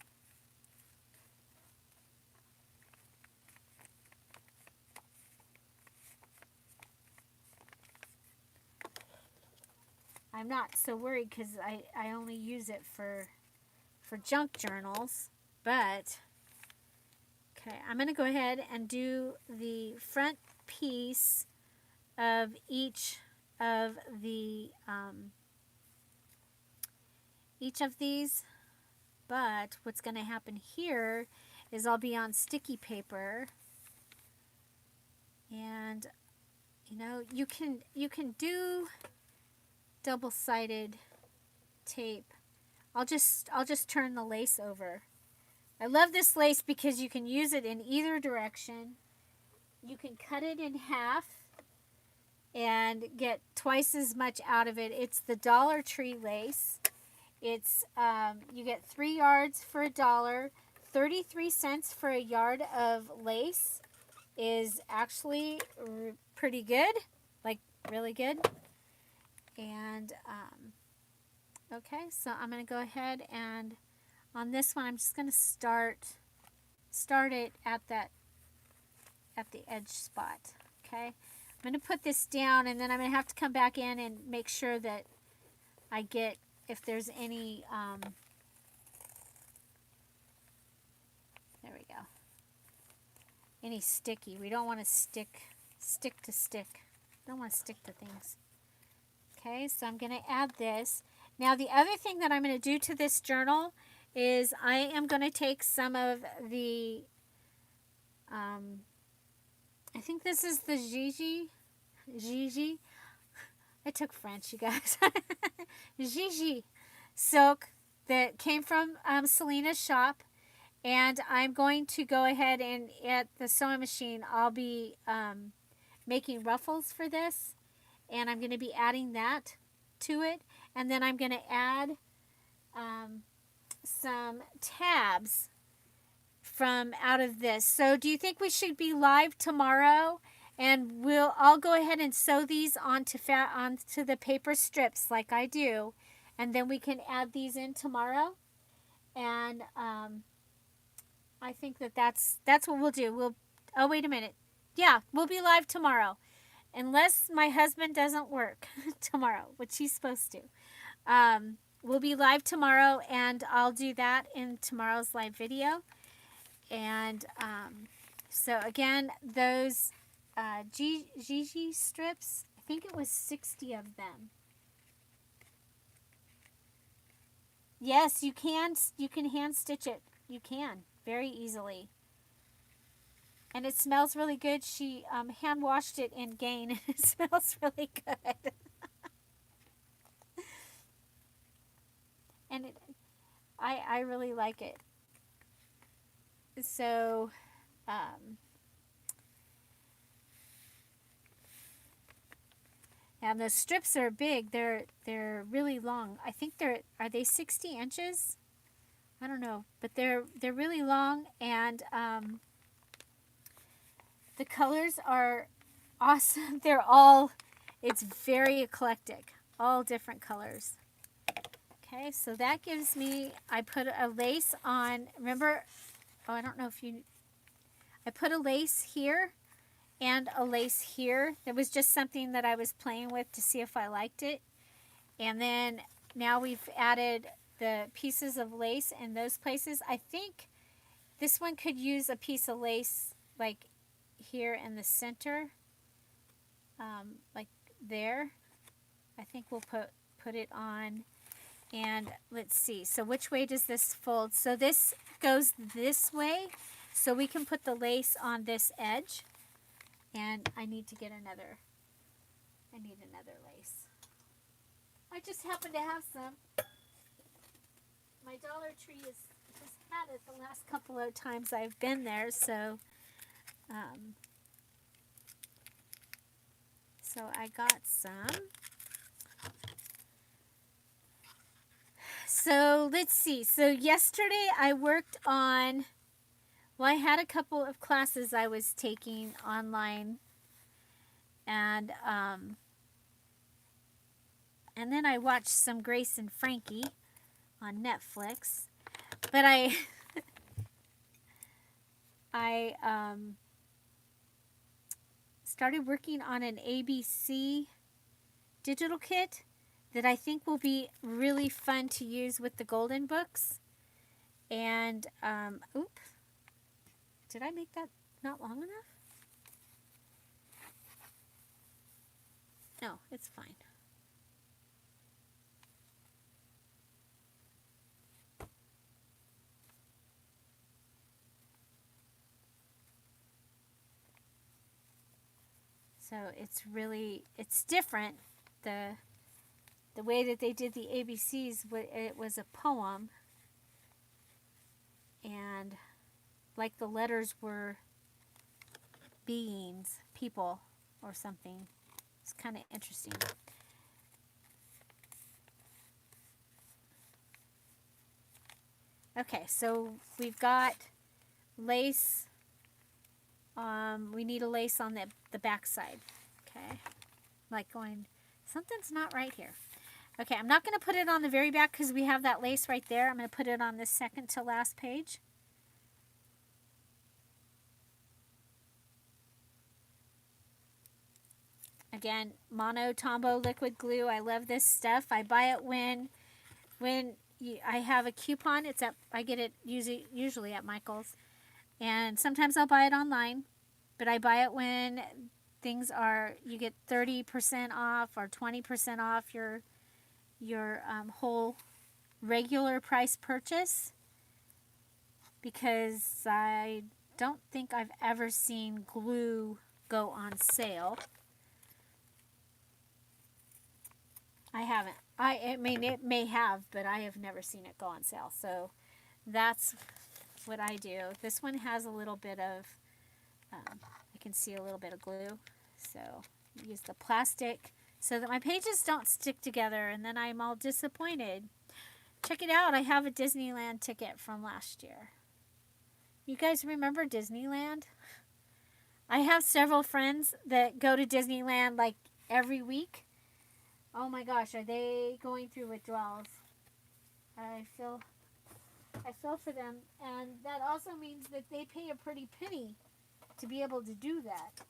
I'm not so worried because I only use it for junk journals. But, okay, I'm going to go ahead and do the front piece of each of these. But what's going to happen here is I'll be on sticky paper, and you know, you can do double-sided tape. I'll just turn the lace over. I love this lace because you can use it in either direction. You can cut it in half and get twice as much out of it. It's the Dollar Tree lace. It's you get 3 yards for $1. 33 cents for a yard of lace is actually pretty good, like really good. And okay, so I'm going to go ahead and on this one I'm just going to start it at the edge spot. Okay, I'm going to put this down, and then I'm going to have to come back in and make sure that I get, if there's any there we go, any sticky. We don't want to stick to stick. Don't want to stick to things. Okay, so I'm going to add this. Now the other thing that I'm going to do to this journal is I am going to take some of the, I think this is the Gigi. I took French, you guys. Gigi silk that came from Selena's shop. And I'm going to go ahead and at the sewing machine, I'll be making ruffles for this. And I'm going to be adding that to it. And then I'm going to add some tabs from out of this. So do you think we should be live tomorrow? And I'll go ahead and sew these onto the paper strips like I do. And then we can add these in tomorrow. And I think that's what we'll do. Oh, wait a minute. Yeah, we'll be live tomorrow. Unless my husband doesn't work tomorrow, which he's supposed to. We'll be live tomorrow, and I'll do that in tomorrow's live video. And so, again, those Gigi strips, I think it was 60 of them. Yes, you can hand stitch it. You can, very easily. And it smells really good. She hand washed it in Gain, and it smells really good. And I really like it. So, and the strips are big. They're really long. I think are they 60 inches? I don't know, but they're really long, and the colors are awesome. It's very eclectic, all different colors. Okay, so that gives me, I put a lace on, remember, I don't know if I put a lace here and a lace here. That was just something that I was playing with to see if I liked it. And then now we've added the pieces of lace in those places. I think this one could use a piece of lace like here in the center, like there. I think we'll put it on. And let's see, so which way does this fold? So this goes this way, so we can put the lace on this edge. And I need another lace. I just happen to have some. My Dollar Tree has had it the last couple of times I've been there, so I got some. So let's see. So yesterday I worked on, well, I had a couple of classes I was taking online, and then I watched some Grace and Frankie on Netflix. But I started working on an ABC digital kit that I think will be really fun to use with the golden books. And, oops, did I make that not long enough? No, it's fine. So it's different. The way that they did the ABCs, it was a poem, and like the letters were beings, people, or something. It's kind of interesting. Okay, so we've got lace. We need a lace on the back side. Okay, like going, something's not right here. Okay, I'm not going to put it on the very back because we have that lace right there. I'm going to put it on the second to last page. Again, Mono Tombow liquid glue. I love this stuff. I buy it when I have a coupon. I get it usually at Michael's, and sometimes I'll buy it online. But I buy it when you get 30% off or 20% off your whole regular price purchase, because I don't think I've ever seen glue go on sale. I haven't. I mean, it may have, but I have never seen it go on sale. So that's what I do. This one has a little bit of, I can see a little bit of glue. So use the plastic so that my pages don't stick together and then I'm all disappointed. Check it out. I have a Disneyland ticket from last year. You guys remember Disneyland? I have several friends that go to Disneyland like every week. Oh my gosh, are they going through withdrawals? I feel for them, and that also means that they pay a pretty penny to be able to do that.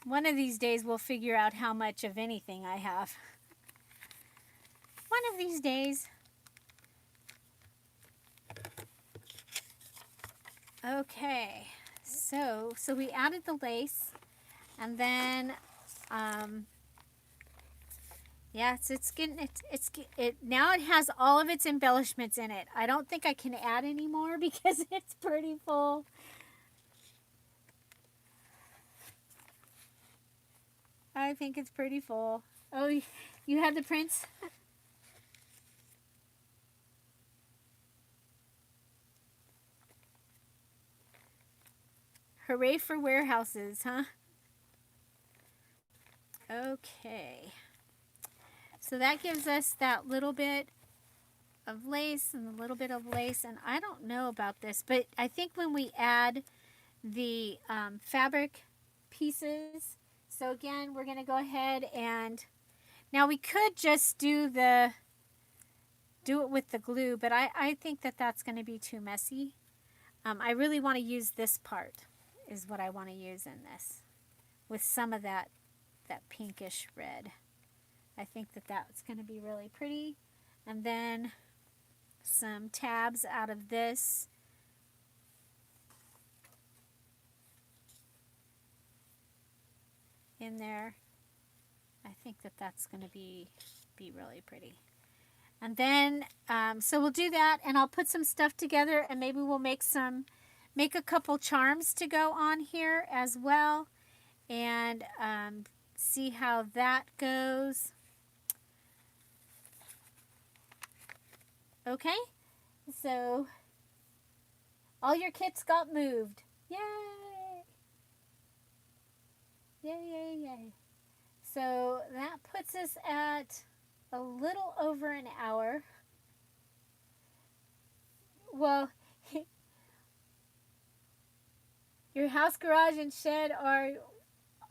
One of these days we'll figure out how much of anything I have. One of these days. Okay, so we added the lace, and then yeah, it's getting it now. It has all of its embellishments in it. I don't think I can add any more because it's pretty full. I think it's pretty full. Oh, you have the prints? Hooray for warehouses, huh? Okay. So that gives us that little bit of lace and a little bit of lace. And I don't know about this, but I think when we add the fabric pieces, so again, we're going to go ahead and, now we could just do it with the glue, but I think that that's going to be too messy. I really want to use this part, is what I want to use in this, with some of that pinkish red. I think that that's going to be really pretty. And then some tabs out of this. In there. I think that that's going to be really pretty. And then, so we'll do that, and I'll put some stuff together, and maybe we'll make a couple charms to go on here as well, and see how that goes. Okay, so all your kits got moved. Yay! Yay, yay, yay. So that puts us at a little over an hour. Well, your house, garage, and shed are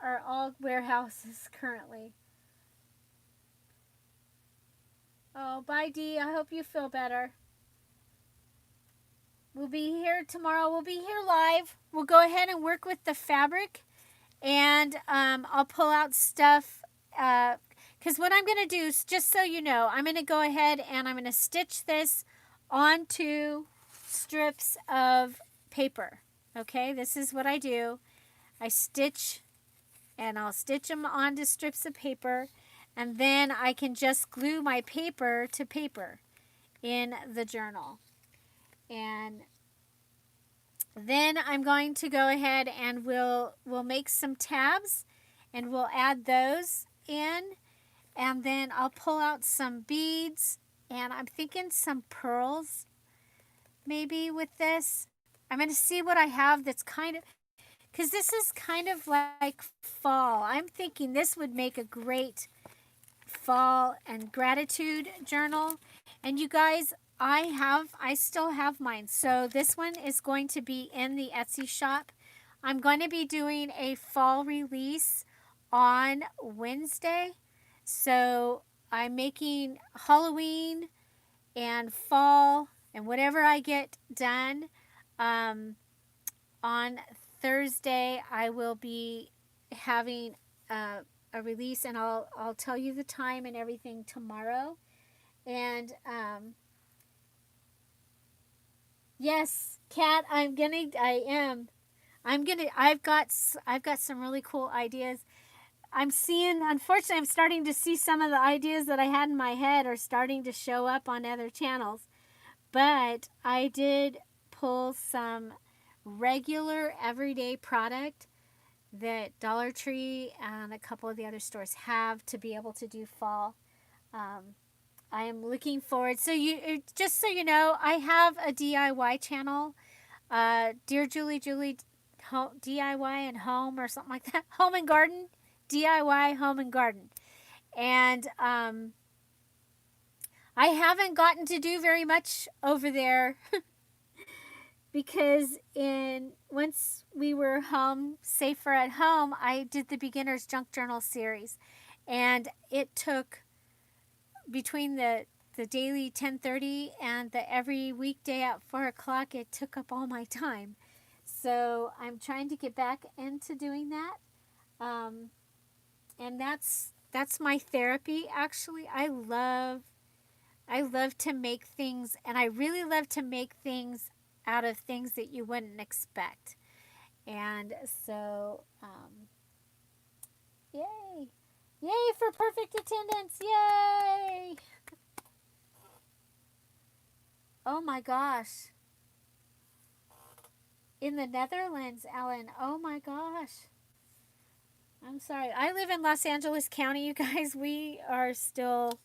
are all warehouses currently. Oh, bye, Dee. I hope you feel better. We'll be here tomorrow. We'll be here live. We'll go ahead and work with the fabric, and I'll pull out stuff. Because what I'm going to do is, just so you know, I'm going to go ahead and I'm going to stitch this onto strips of paper. Okay, this is what I do. I stitch, and I'll stitch them onto strips of paper, and then I can just glue my paper to paper in the journal. And then I'm going to go ahead and we'll make some tabs, and we'll add those in, and then I'll pull out some beads, and I'm thinking some pearls maybe with this. I'm going to see what I have that's kind of, because this is kind of like fall. I'm thinking this would make a great fall and gratitude journal. And you guys, I still have mine. So this one is going to be in the Etsy shop. I'm going to be doing a fall release on Wednesday. So I'm making Halloween and fall and whatever I get done. On Thursday, I will be having a release, and I'll tell you the time and everything tomorrow. And yes, Kat, I've got some really cool ideas. Unfortunately, I'm starting to see some of the ideas that I had in my head are starting to show up on other channels. But I did pull some regular everyday product that Dollar Tree and a couple of the other stores have to be able to do fall. I am looking forward. So just so you know, I have a DIY channel, Dear Julie DIY and Home or something like that. Home and Garden, DIY Home and Garden, and I haven't gotten to do very much over there because once we were home, safer at home, I did the Beginner's Junk Journal series, and it took between the daily 10:30 and the every weekday at 4 o'clock, it took up all my time. So I'm trying to get back into doing that, and that's my therapy. Actually, I love to make things, and I really love to make things out of things that you wouldn't expect. And so, yay! Yay for perfect attendance! Yay! Oh my gosh. In the Netherlands, Ellen. Oh my gosh. I'm sorry. I live in Los Angeles County, you guys. We are still,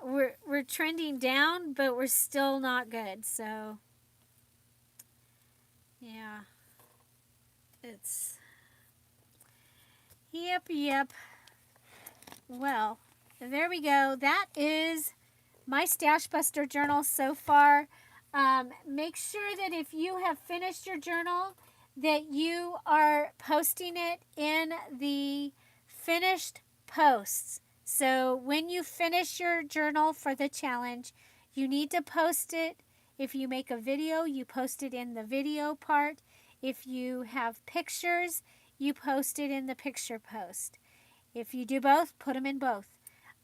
we're trending down, but we're still not good. So, yeah. It's, yep. Well, there we go. That is my Stashbuster journal so far. Make sure that if you have finished your journal, that you are posting it in the finished posts. So when you finish your journal for the challenge, you need to post it. If you make a video, you post it in the video part. If you have pictures, you post it in the picture post. If you do both, put them in both.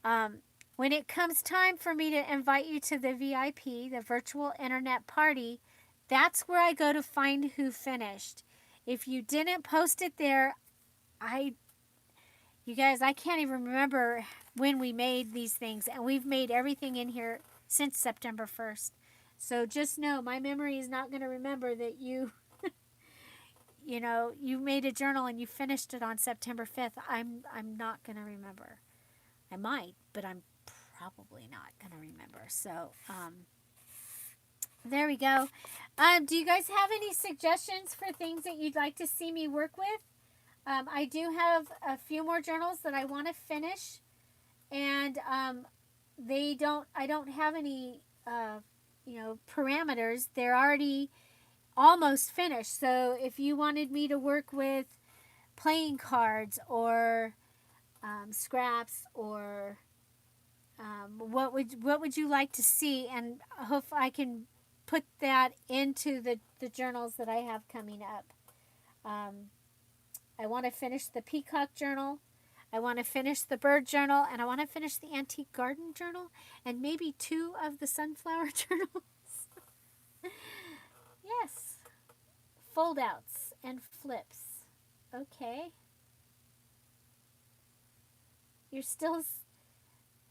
When it comes time for me to invite you to the VIP, the virtual internet party, that's where I go to find who finished. If you didn't post it there, you guys, I can't even remember when we made these things, and we've made everything in here since September 1st. So just know my memory is not going to remember that you you made a journal and you finished it on September 5th. I'm not going to remember. I might, but I'm probably not going to remember. So, there we go. Do you guys have any suggestions for things that you'd like to see me work with? I do have a few more journals that I want to finish, and I don't have any, parameters. They're already almost finished. So if you wanted me to work with playing cards or scraps or what would you like to see, and hope I can put that into the journals that I have coming up. I want to finish the peacock journal. I want to finish the bird journal, and I want to finish the antique garden journal, and maybe 2 of the sunflower journals. Yes. Fold outs and flips. Okay. You're still...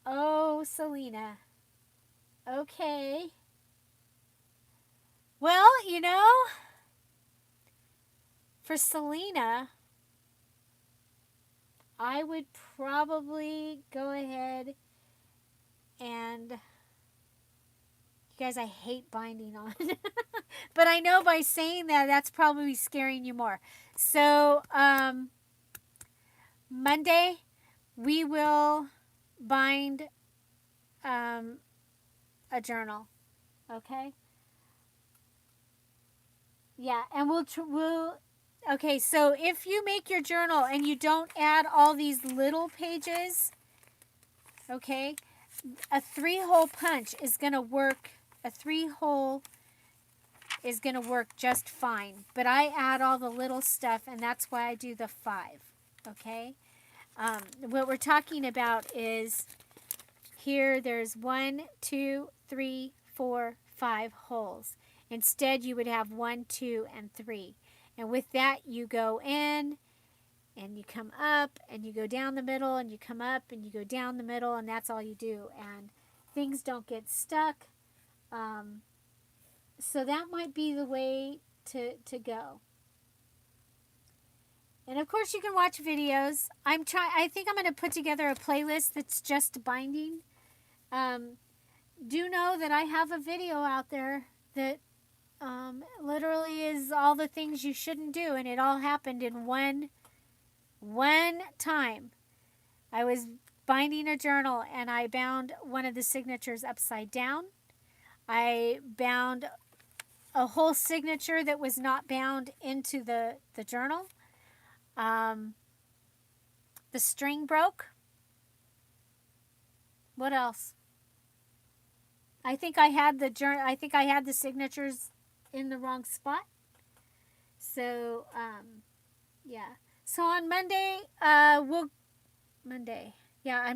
Oh, Selena. Okay. Well, you know, for Selena, I would probably go ahead and... You guys, I hate binding on. But I know by saying that, that's probably scaring you more. So, Monday, we will bind a journal. Okay? Yeah, and we'll okay, so if you make your journal and you don't add all these little pages, okay, a 3-hole punch is going to work. A 3-hole is going to work just fine. But I add all the little stuff, and that's why I do the 5. Okay? What we're talking about is here there's 1, 2, 3, 4, 5 holes. Instead, you would have 1, 2, and 3. And with that, you go in, and you come up, and you go down the middle, and you come up, and you go down the middle, and that's all you do. And things don't get stuck. So that might be the way to go. And of course, you can watch videos. I think I'm going to put together a playlist that's just binding. Do know that I have a video out there that literally is all the things you shouldn't do, and it all happened in one time. I was binding a journal, and I bound one of the signatures upside down. I bound a whole signature that was not bound into the journal. The string broke. What else? I think I had the signatures in the wrong spot. So, yeah. So on Monday, Monday. Yeah, I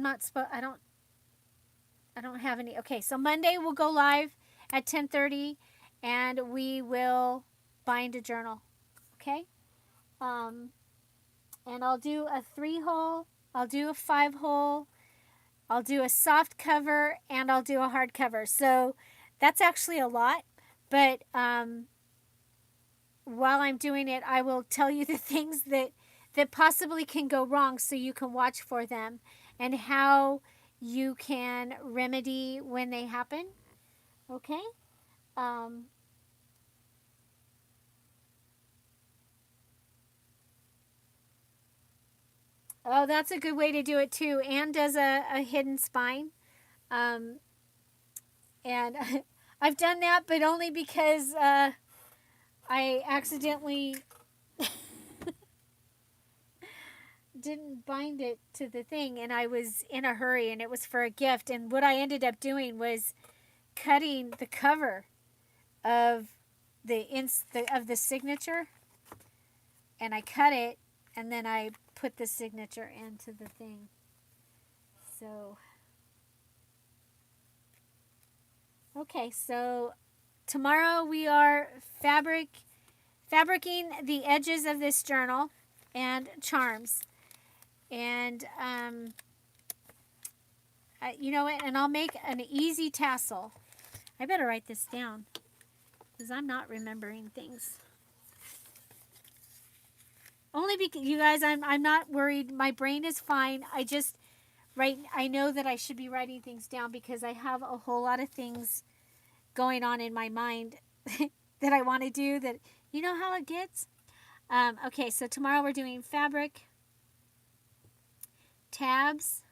don't have any. Okay, so Monday we'll go live at 10:30, and we will bind a journal. Okay? And I'll do a 3-hole, I'll do a 5-hole, I'll do a soft cover, and I'll do a hard cover. So that's actually a lot, but while I'm doing it, I will tell you the things that possibly can go wrong so you can watch for them and how you can remedy when they happen. Okay? Oh, that's a good way to do it too. Anne does a hidden spine. And I've done that, but only because I accidentally didn't bind it to the thing, and I was in a hurry, and it was for a gift. And what I ended up doing was cutting the cover of the signature, and I cut it, and then I put the signature into the thing. So, okay, so tomorrow we are fabricing the edges of this journal and charms. And, you know what, and I'll make an easy tassel. I better write this down because I'm not remembering things. Only because, you guys, I'm not worried. My brain is fine. I know that I should be writing things down because I have a whole lot of things going on in my mind that I want to do that, you know how it gets? Okay, so tomorrow we're doing fabric, tabs,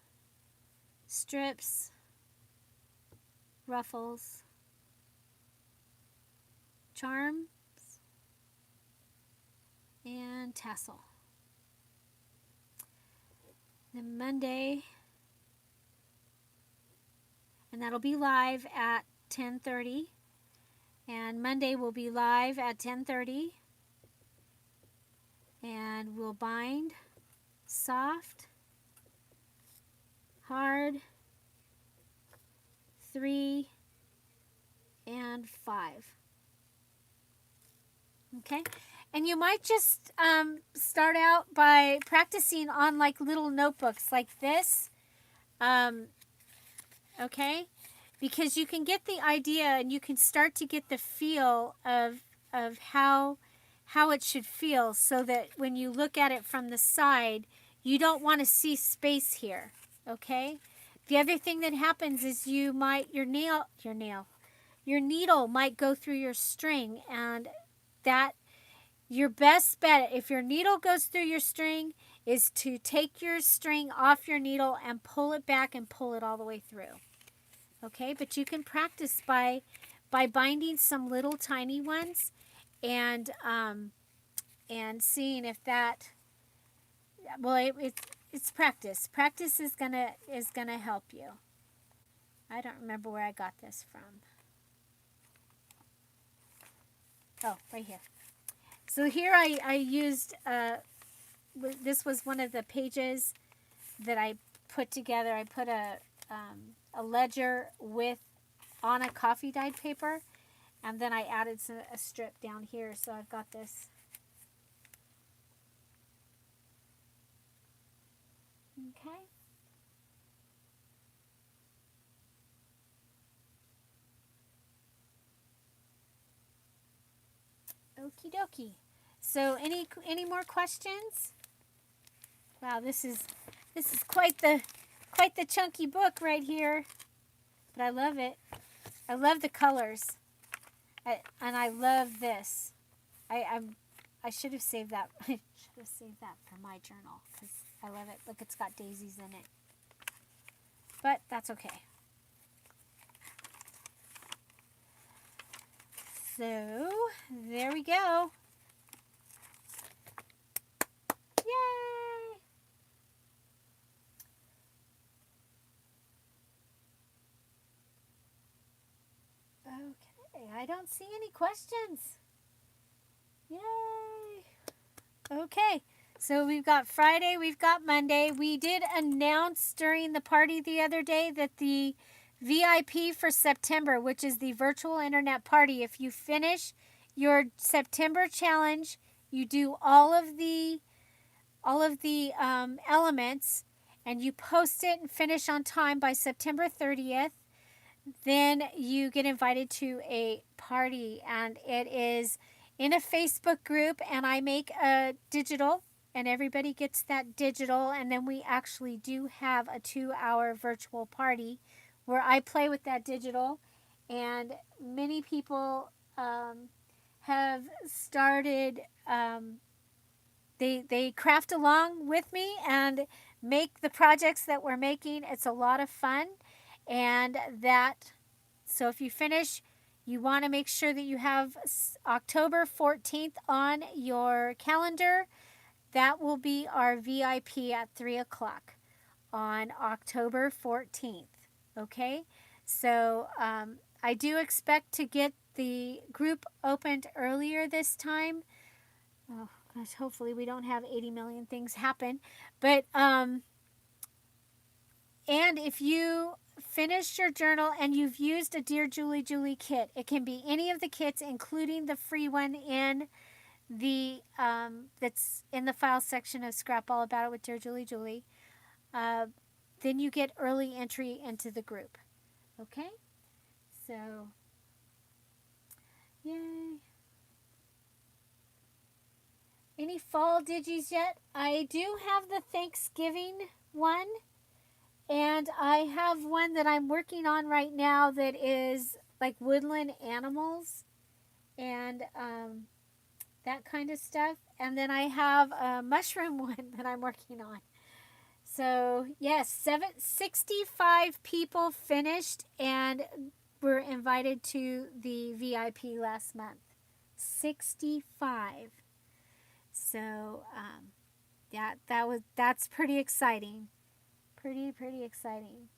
strips, ruffles, charms, and tassel. Then Monday, and that'll be live at 10:30. And Monday will be live at 10:30. And we'll bind soft, hard, 3, and 5. Okay, and you might just start out by practicing on like little notebooks like this. Okay, because you can get the idea and you can start to get the feel of how it should feel, so that when you look at it from the side, you don't want to see space here. Okay, the other thing that happens is your needle might go through your string, and that your best bet, if your needle goes through your string, is to take your string off your needle and pull it back and pull it all the way through. Okay, but you can practice by binding some little tiny ones, and seeing if that, well, it's practice. Practice is gonna help you. I don't remember where I got this from. Oh, right here. So here I used, this was one of the pages that I put together. I put a ledger on a coffee dyed paper, and then I added a strip down here. So I've got this. Okay. Okie dokie. So any more questions? Wow, this is quite the chunky book right here, but I love it. I love the colors, and I love this. I should have saved that. I should have saved that for my journal because I love it. Look, it's got daisies in it, but that's okay. So there we go. Yay! Okay, I don't see any questions. Yay! Okay, so we've got Friday, we've got Monday. We did announce during the party the other day that the VIP for September, which is the virtual internet party, if you finish your September challenge, you do all of the elements, and you post it and finish on time by September 30th, then you get invited to a party, and it is in a Facebook group, and I make a digital, and everybody gets that digital, and then we actually do have a 2-hour virtual party where I play with that digital, and many people have started, they craft along with me and make the projects that we're making. It's a lot of fun, and so if you finish, you want to make sure that you have October 14th on your calendar. That will be our VIP at 3 o'clock on October 14th. Okay? So I do expect to get the group opened earlier this time. Oh, gosh, hopefully we don't have 80 million things happen. But, and if you finish your journal and you've used a Dear Julie kit, it can be any of the kits, including the free one in the that's in the file section of Scrap All About It with Dear Julie. Then you get early entry into the group. Okay? So, yay. Any fall digis yet? I do have the Thanksgiving one. And I have one that I'm working on right now that is like woodland animals and that kind of stuff. And then I have a mushroom one that I'm working on. So, yes, 65 people finished and were invited to the VIP last month. 65. So, that's pretty exciting. pretty exciting.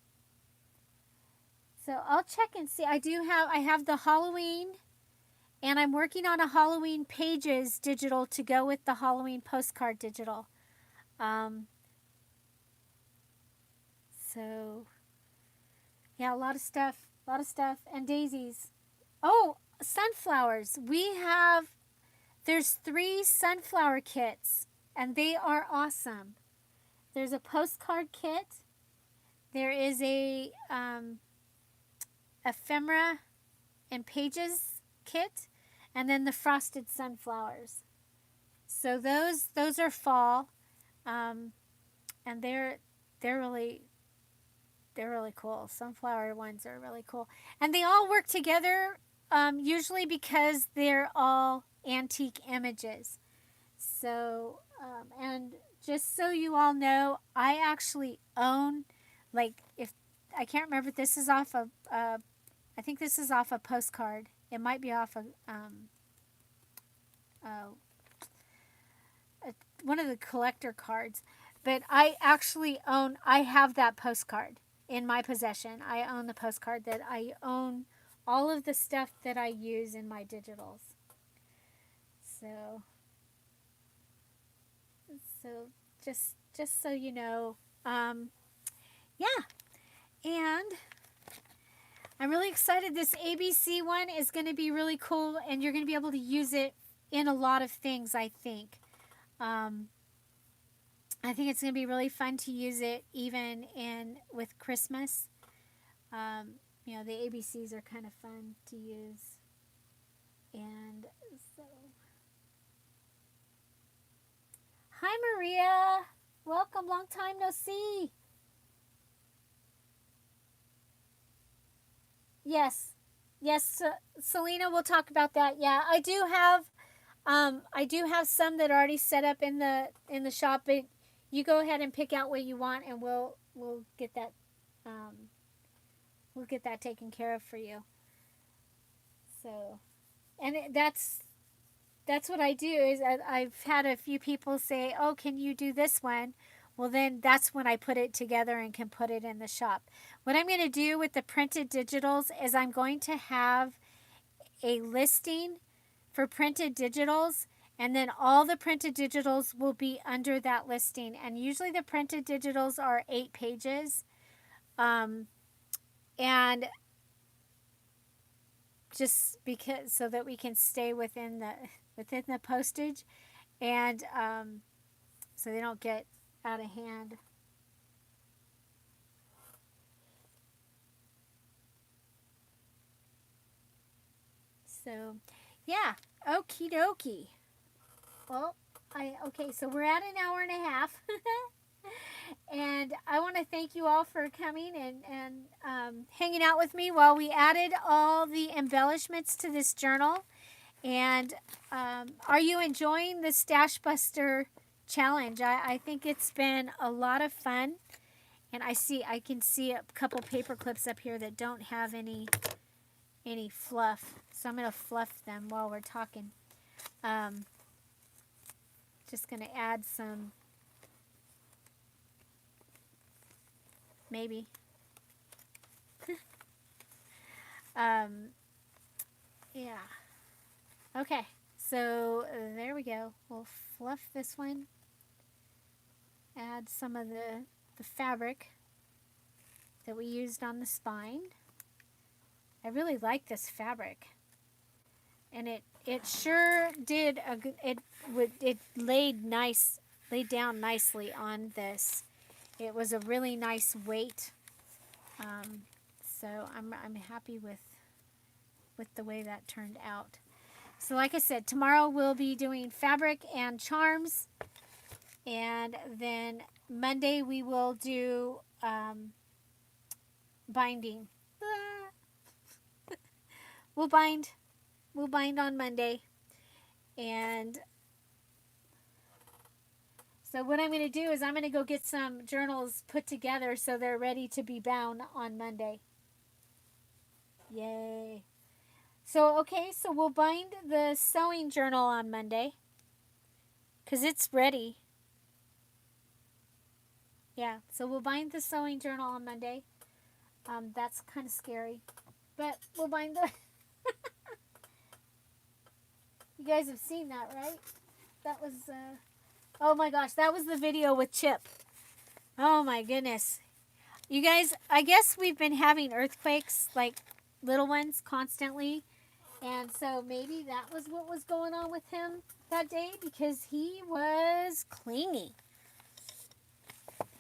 So I'll check and see. I have the Halloween, and I'm working on a Halloween pages digital to go with the Halloween postcard digital. Um, so yeah, a lot of stuff, and daisies. Oh, sunflowers. There's 3 sunflower kits, and they are awesome. There's a postcard kit. There is a ephemera and pages kit, and then the frosted sunflowers. So those are fall, and they're really cool. Sunflower ones are really cool, and they all work together. Usually because they're all antique images. So and just so you all know, I actually own, like, if I can't remember if this is off of, I think this is off a postcard. It might be off of uh, one of the collector cards, but I actually I have that postcard in my possession. I own the postcard that I own all of the stuff that I use in my digitals. So just so you know, yeah, and I'm really excited. This ABC one is going to be really cool, and you're going to be able to use it in a lot of things, I think. I think it's going to be really fun to use it even with Christmas. The ABCs are kind of fun to use. And so, hi Maria, welcome, long time no see. Yes, Selena, we'll talk about that. Yeah, I do have some that are already set up in the shop, but you go ahead and pick out what you want, and we'll get that taken care of for you. So, and that's what I do is I've had a few people say, "Oh, can you do this one?" Well, then that's when I put it together and can put it in the shop. What I'm going to do with the printed digitals is I'm going to have a listing for printed digitals, and then all the printed digitals will be under that listing. And usually the printed digitals are 8 pages. And just because so that we can stay within the postage, and so they don't get out of hand. So yeah, okie dokie. Well, okay, so we're at an hour and a half. And I want to thank you all for coming and hanging out with me while we added all the embellishments to this journal. And are you enjoying the Stashbuster challenge? I think it's been a lot of fun. And I can see a couple paper clips up here that don't have any fluff. So I'm going to fluff them while we're talking. Just going to add some, maybe. Yeah. Okay, so there we go. We'll fluff this one. Add some of the fabric that we used on the spine. I really like this fabric, and it sure did it laid down nicely on this. It was a really nice weight, so I'm happy with the way that turned out. So like I said, tomorrow we'll be doing fabric and charms, and then Monday we will do binding. We'll bind on Monday. And so what I'm going to do is I'm going to go get some journals put together so they're ready to be bound on Monday. Yay. So we'll bind the sewing journal on Monday because it's ready. Yeah, so we'll bind the sewing journal on Monday. That's kind of scary, but we'll bind the. You guys have seen that, right? That was. Oh my gosh, that was the video with Chip. Oh my goodness, you guys. I guess we've been having earthquakes, like little ones, constantly, and so maybe that was what was going on with him that day because he was clingy.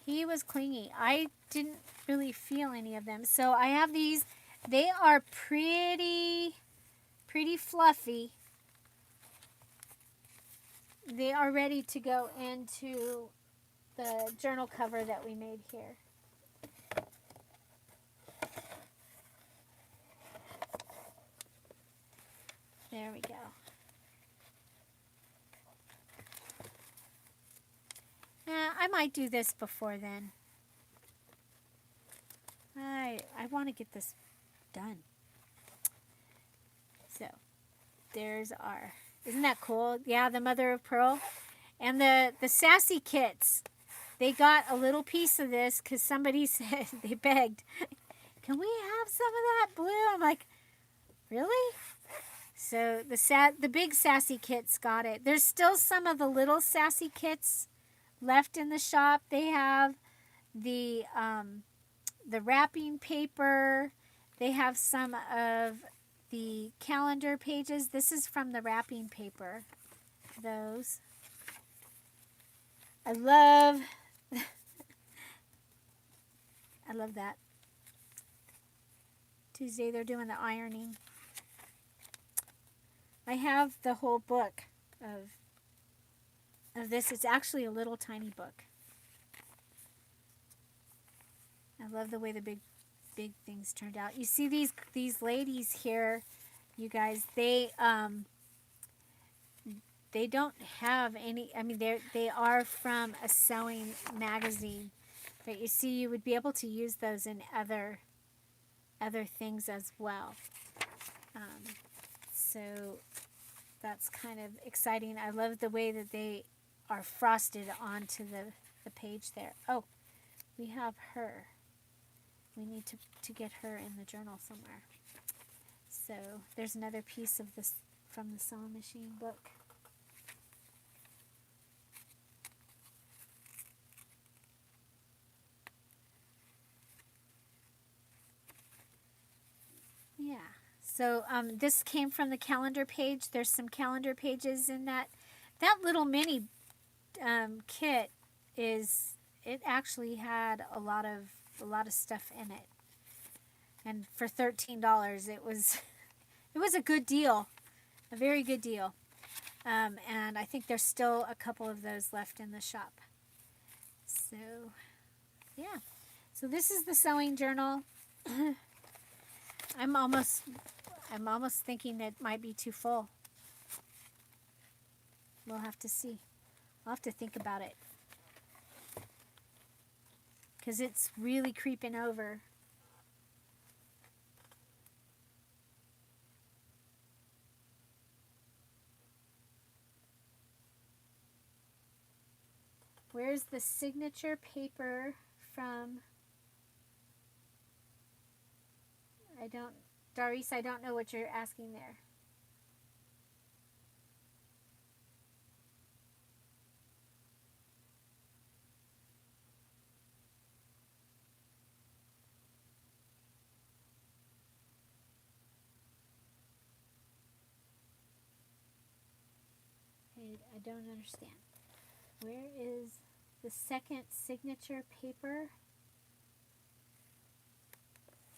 He was clingy. I didn't really feel any of them. So I have these. They are pretty fluffy. They are ready to go into the journal cover that we made here. There we go. I might do this before then. I want to get this done. So, there's our... Isn't that cool? Yeah, the mother of pearl. And the sassy kits, they got a little piece of this because somebody said, they begged, can we have some of that blue? I'm like, really? So the big sassy kits got it. There's still some of the little sassy kits left in the shop. They have the wrapping paper. They have some of the calendar pages. This is from the wrapping paper. Those. I love that. Tuesday they're doing the ironing. I have the whole book of this. It's actually a little tiny book. I love the way the big things turned out. You see these ladies here, you guys, they don't have any, I mean they are from a sewing magazine. But you see, you would be able to use those in other things as well. So that's kind of exciting. I love the way that they are frosted onto the page there. Oh, we have her. We need to get her in the journal somewhere. So there's another piece of this from the sewing machine book. Yeah. So this came from the calendar page. There's some calendar pages in that. That little mini kit it actually had a lot of stuff in it. And for $13, it was a good deal, a very good deal. And I think there's still a couple of those left in the shop. So, yeah. So this is the sewing journal. I'm almost thinking it might be too full. We'll have to see. I'll have to think about it. Because it's really creeping over. Where's the signature paper from? Doris, I don't know what you're asking there. I don't understand. Where is the second signature paper?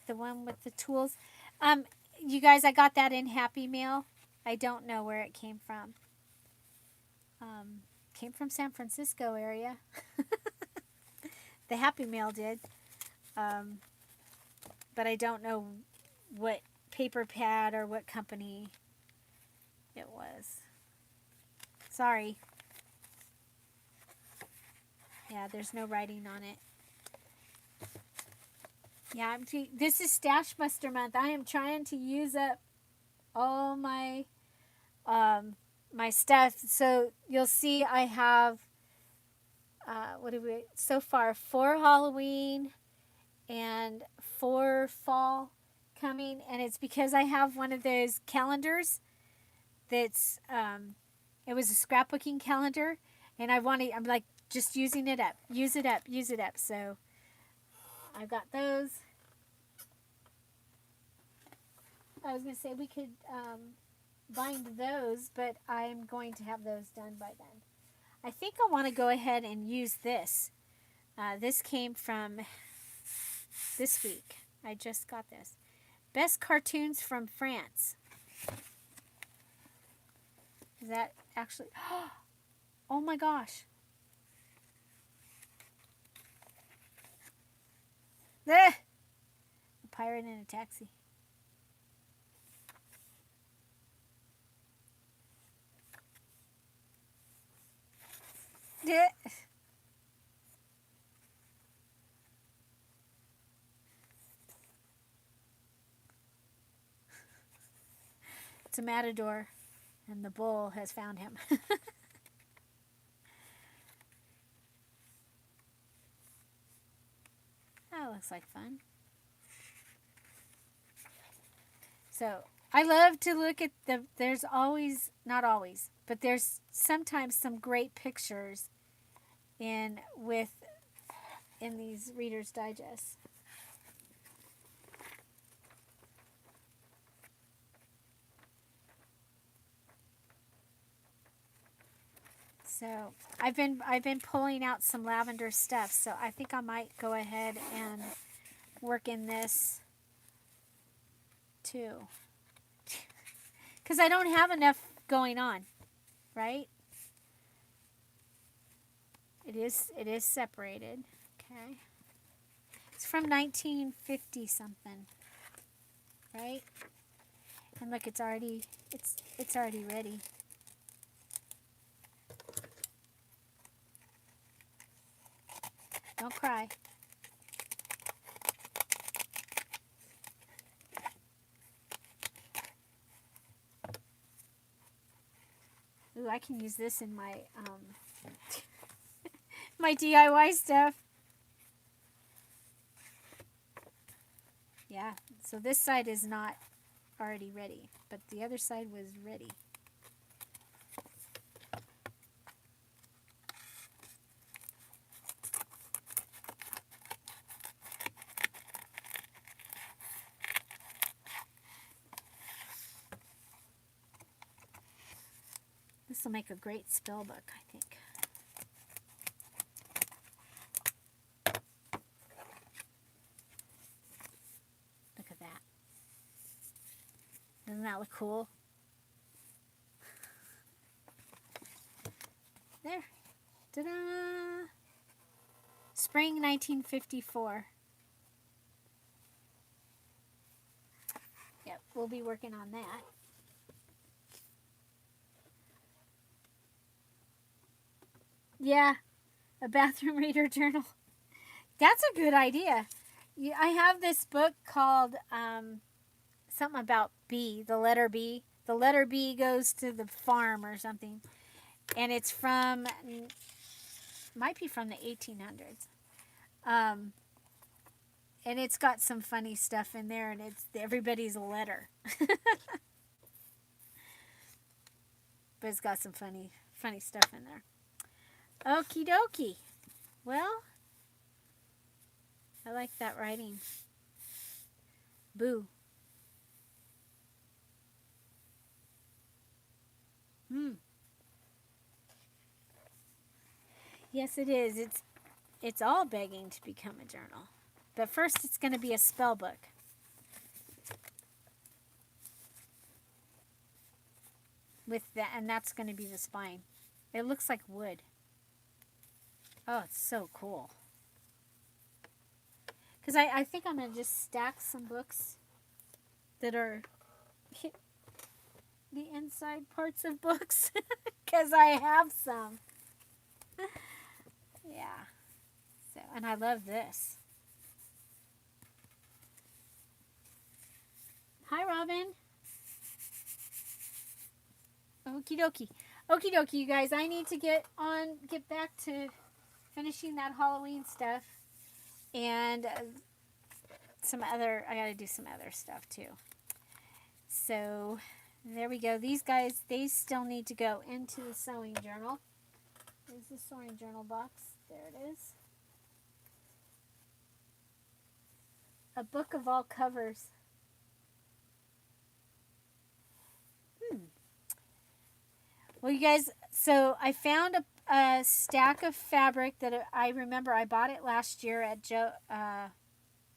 The one with the tools. You guys, I got that in Happy Mail. I don't know where it came from. Came from San Francisco area. The Happy Mail did. But I don't know what paper pad or what company it was. Sorry. Yeah, there's no writing on it. Yeah, this is Stashbuster month. I am trying to use up all my my stuff. So you'll see I have what do we, so far, 4 Halloween and 4 fall coming. And it's because I have one of those calendars that's, it was a scrapbooking calendar. And I'm like, just using it up, use it up, use it up. So I've got those. I was going to say we could bind those, but I'm going to have those done by then. I think I want to go ahead and use this. This came from this week. I just got this. Best cartoons from France. Is that actually... Oh my gosh. A pirate in a taxi. It's a matador, and the bull has found him. That looks like fun. So I love to look at there's always, not always, but there's sometimes some great pictures in these Reader's Digests. So I've been pulling out some lavender stuff, so I think I might go ahead and work in this too. Because I don't have enough going on, right? It is separated. Okay. It's from 1950 something, right? And look, it's already ready. Don't cry. Ooh, I can use this in my my DIY stuff. Yeah, so this side is not already ready, but the other side was ready. This will make a great spell book, I think. Look at that. Doesn't that look cool? There. Ta-da! Spring 1954. Yep, we'll be working on that. Yeah, a bathroom reader journal. That's a good idea. Yeah, I have this book called something about B, the letter B. The letter B goes to the farm or something. And it's from, might be from the 1800s. And it's got some funny stuff in there, and it's everybody's a letter. But it's got some funny stuff in there. Okie dokie. Well, I like that writing. Boo. Yes, it is. It's all begging to become a journal. But first it's going to be a spell book. With that, and that's going to be the spine. It looks like wood. Oh, it's so cool. Because I think I'm going to just stack some books that are the inside parts of books. Because I have some. Yeah. So, and I love this. Hi, Robin. Okie dokie. Okie dokie, you guys. I need to get back to finishing that Halloween stuff. And some other, I got to do some other stuff too. So there we go. These guys, they still need to go into the sewing journal. There's the sewing journal box. There it is. A book of all covers. Well, you guys, so I found a stack of fabric that I remember I bought it last year at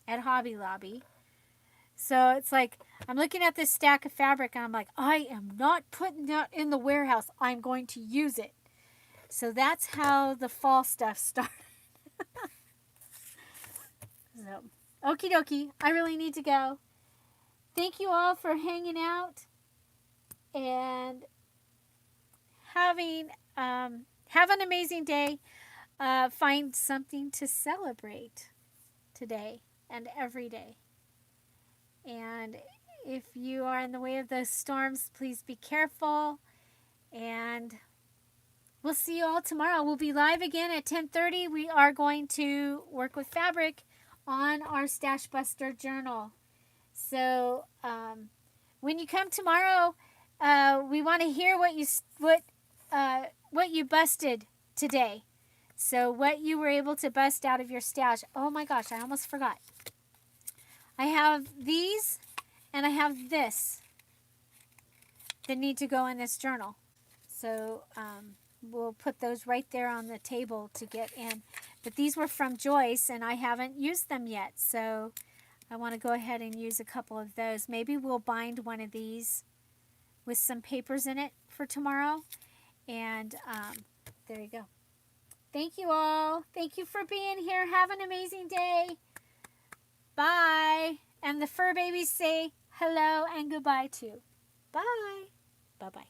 Hobby Lobby. So it's like, I'm looking at this stack of fabric and I'm like, I am not putting that in the warehouse. I'm going to use it. So that's how the fall stuff started. So, okie dokie. I really need to go. Thank you all for hanging out and have an amazing day. Find something to celebrate today and every day. And if you are in the way of those storms, please be careful. And we'll see you all tomorrow. We'll be live again at 10:30. We are going to work with fabric on our Stashbuster journal. So when you come tomorrow, we want to hear what you busted today. So what you were able to bust out of your stash. Oh my gosh, I almost forgot. I have these and I have this that need to go in this journal. So we'll put those right there on the table to get in. But these were from Joyce and I haven't used them yet. So I want to go ahead and use a couple of those. Maybe we'll bind one of these with some papers in it for tomorrow. And there you go. Thank you all. Thank you for being here. Have an amazing day. Bye. And the fur babies say hello and goodbye too. Bye. Bye-bye.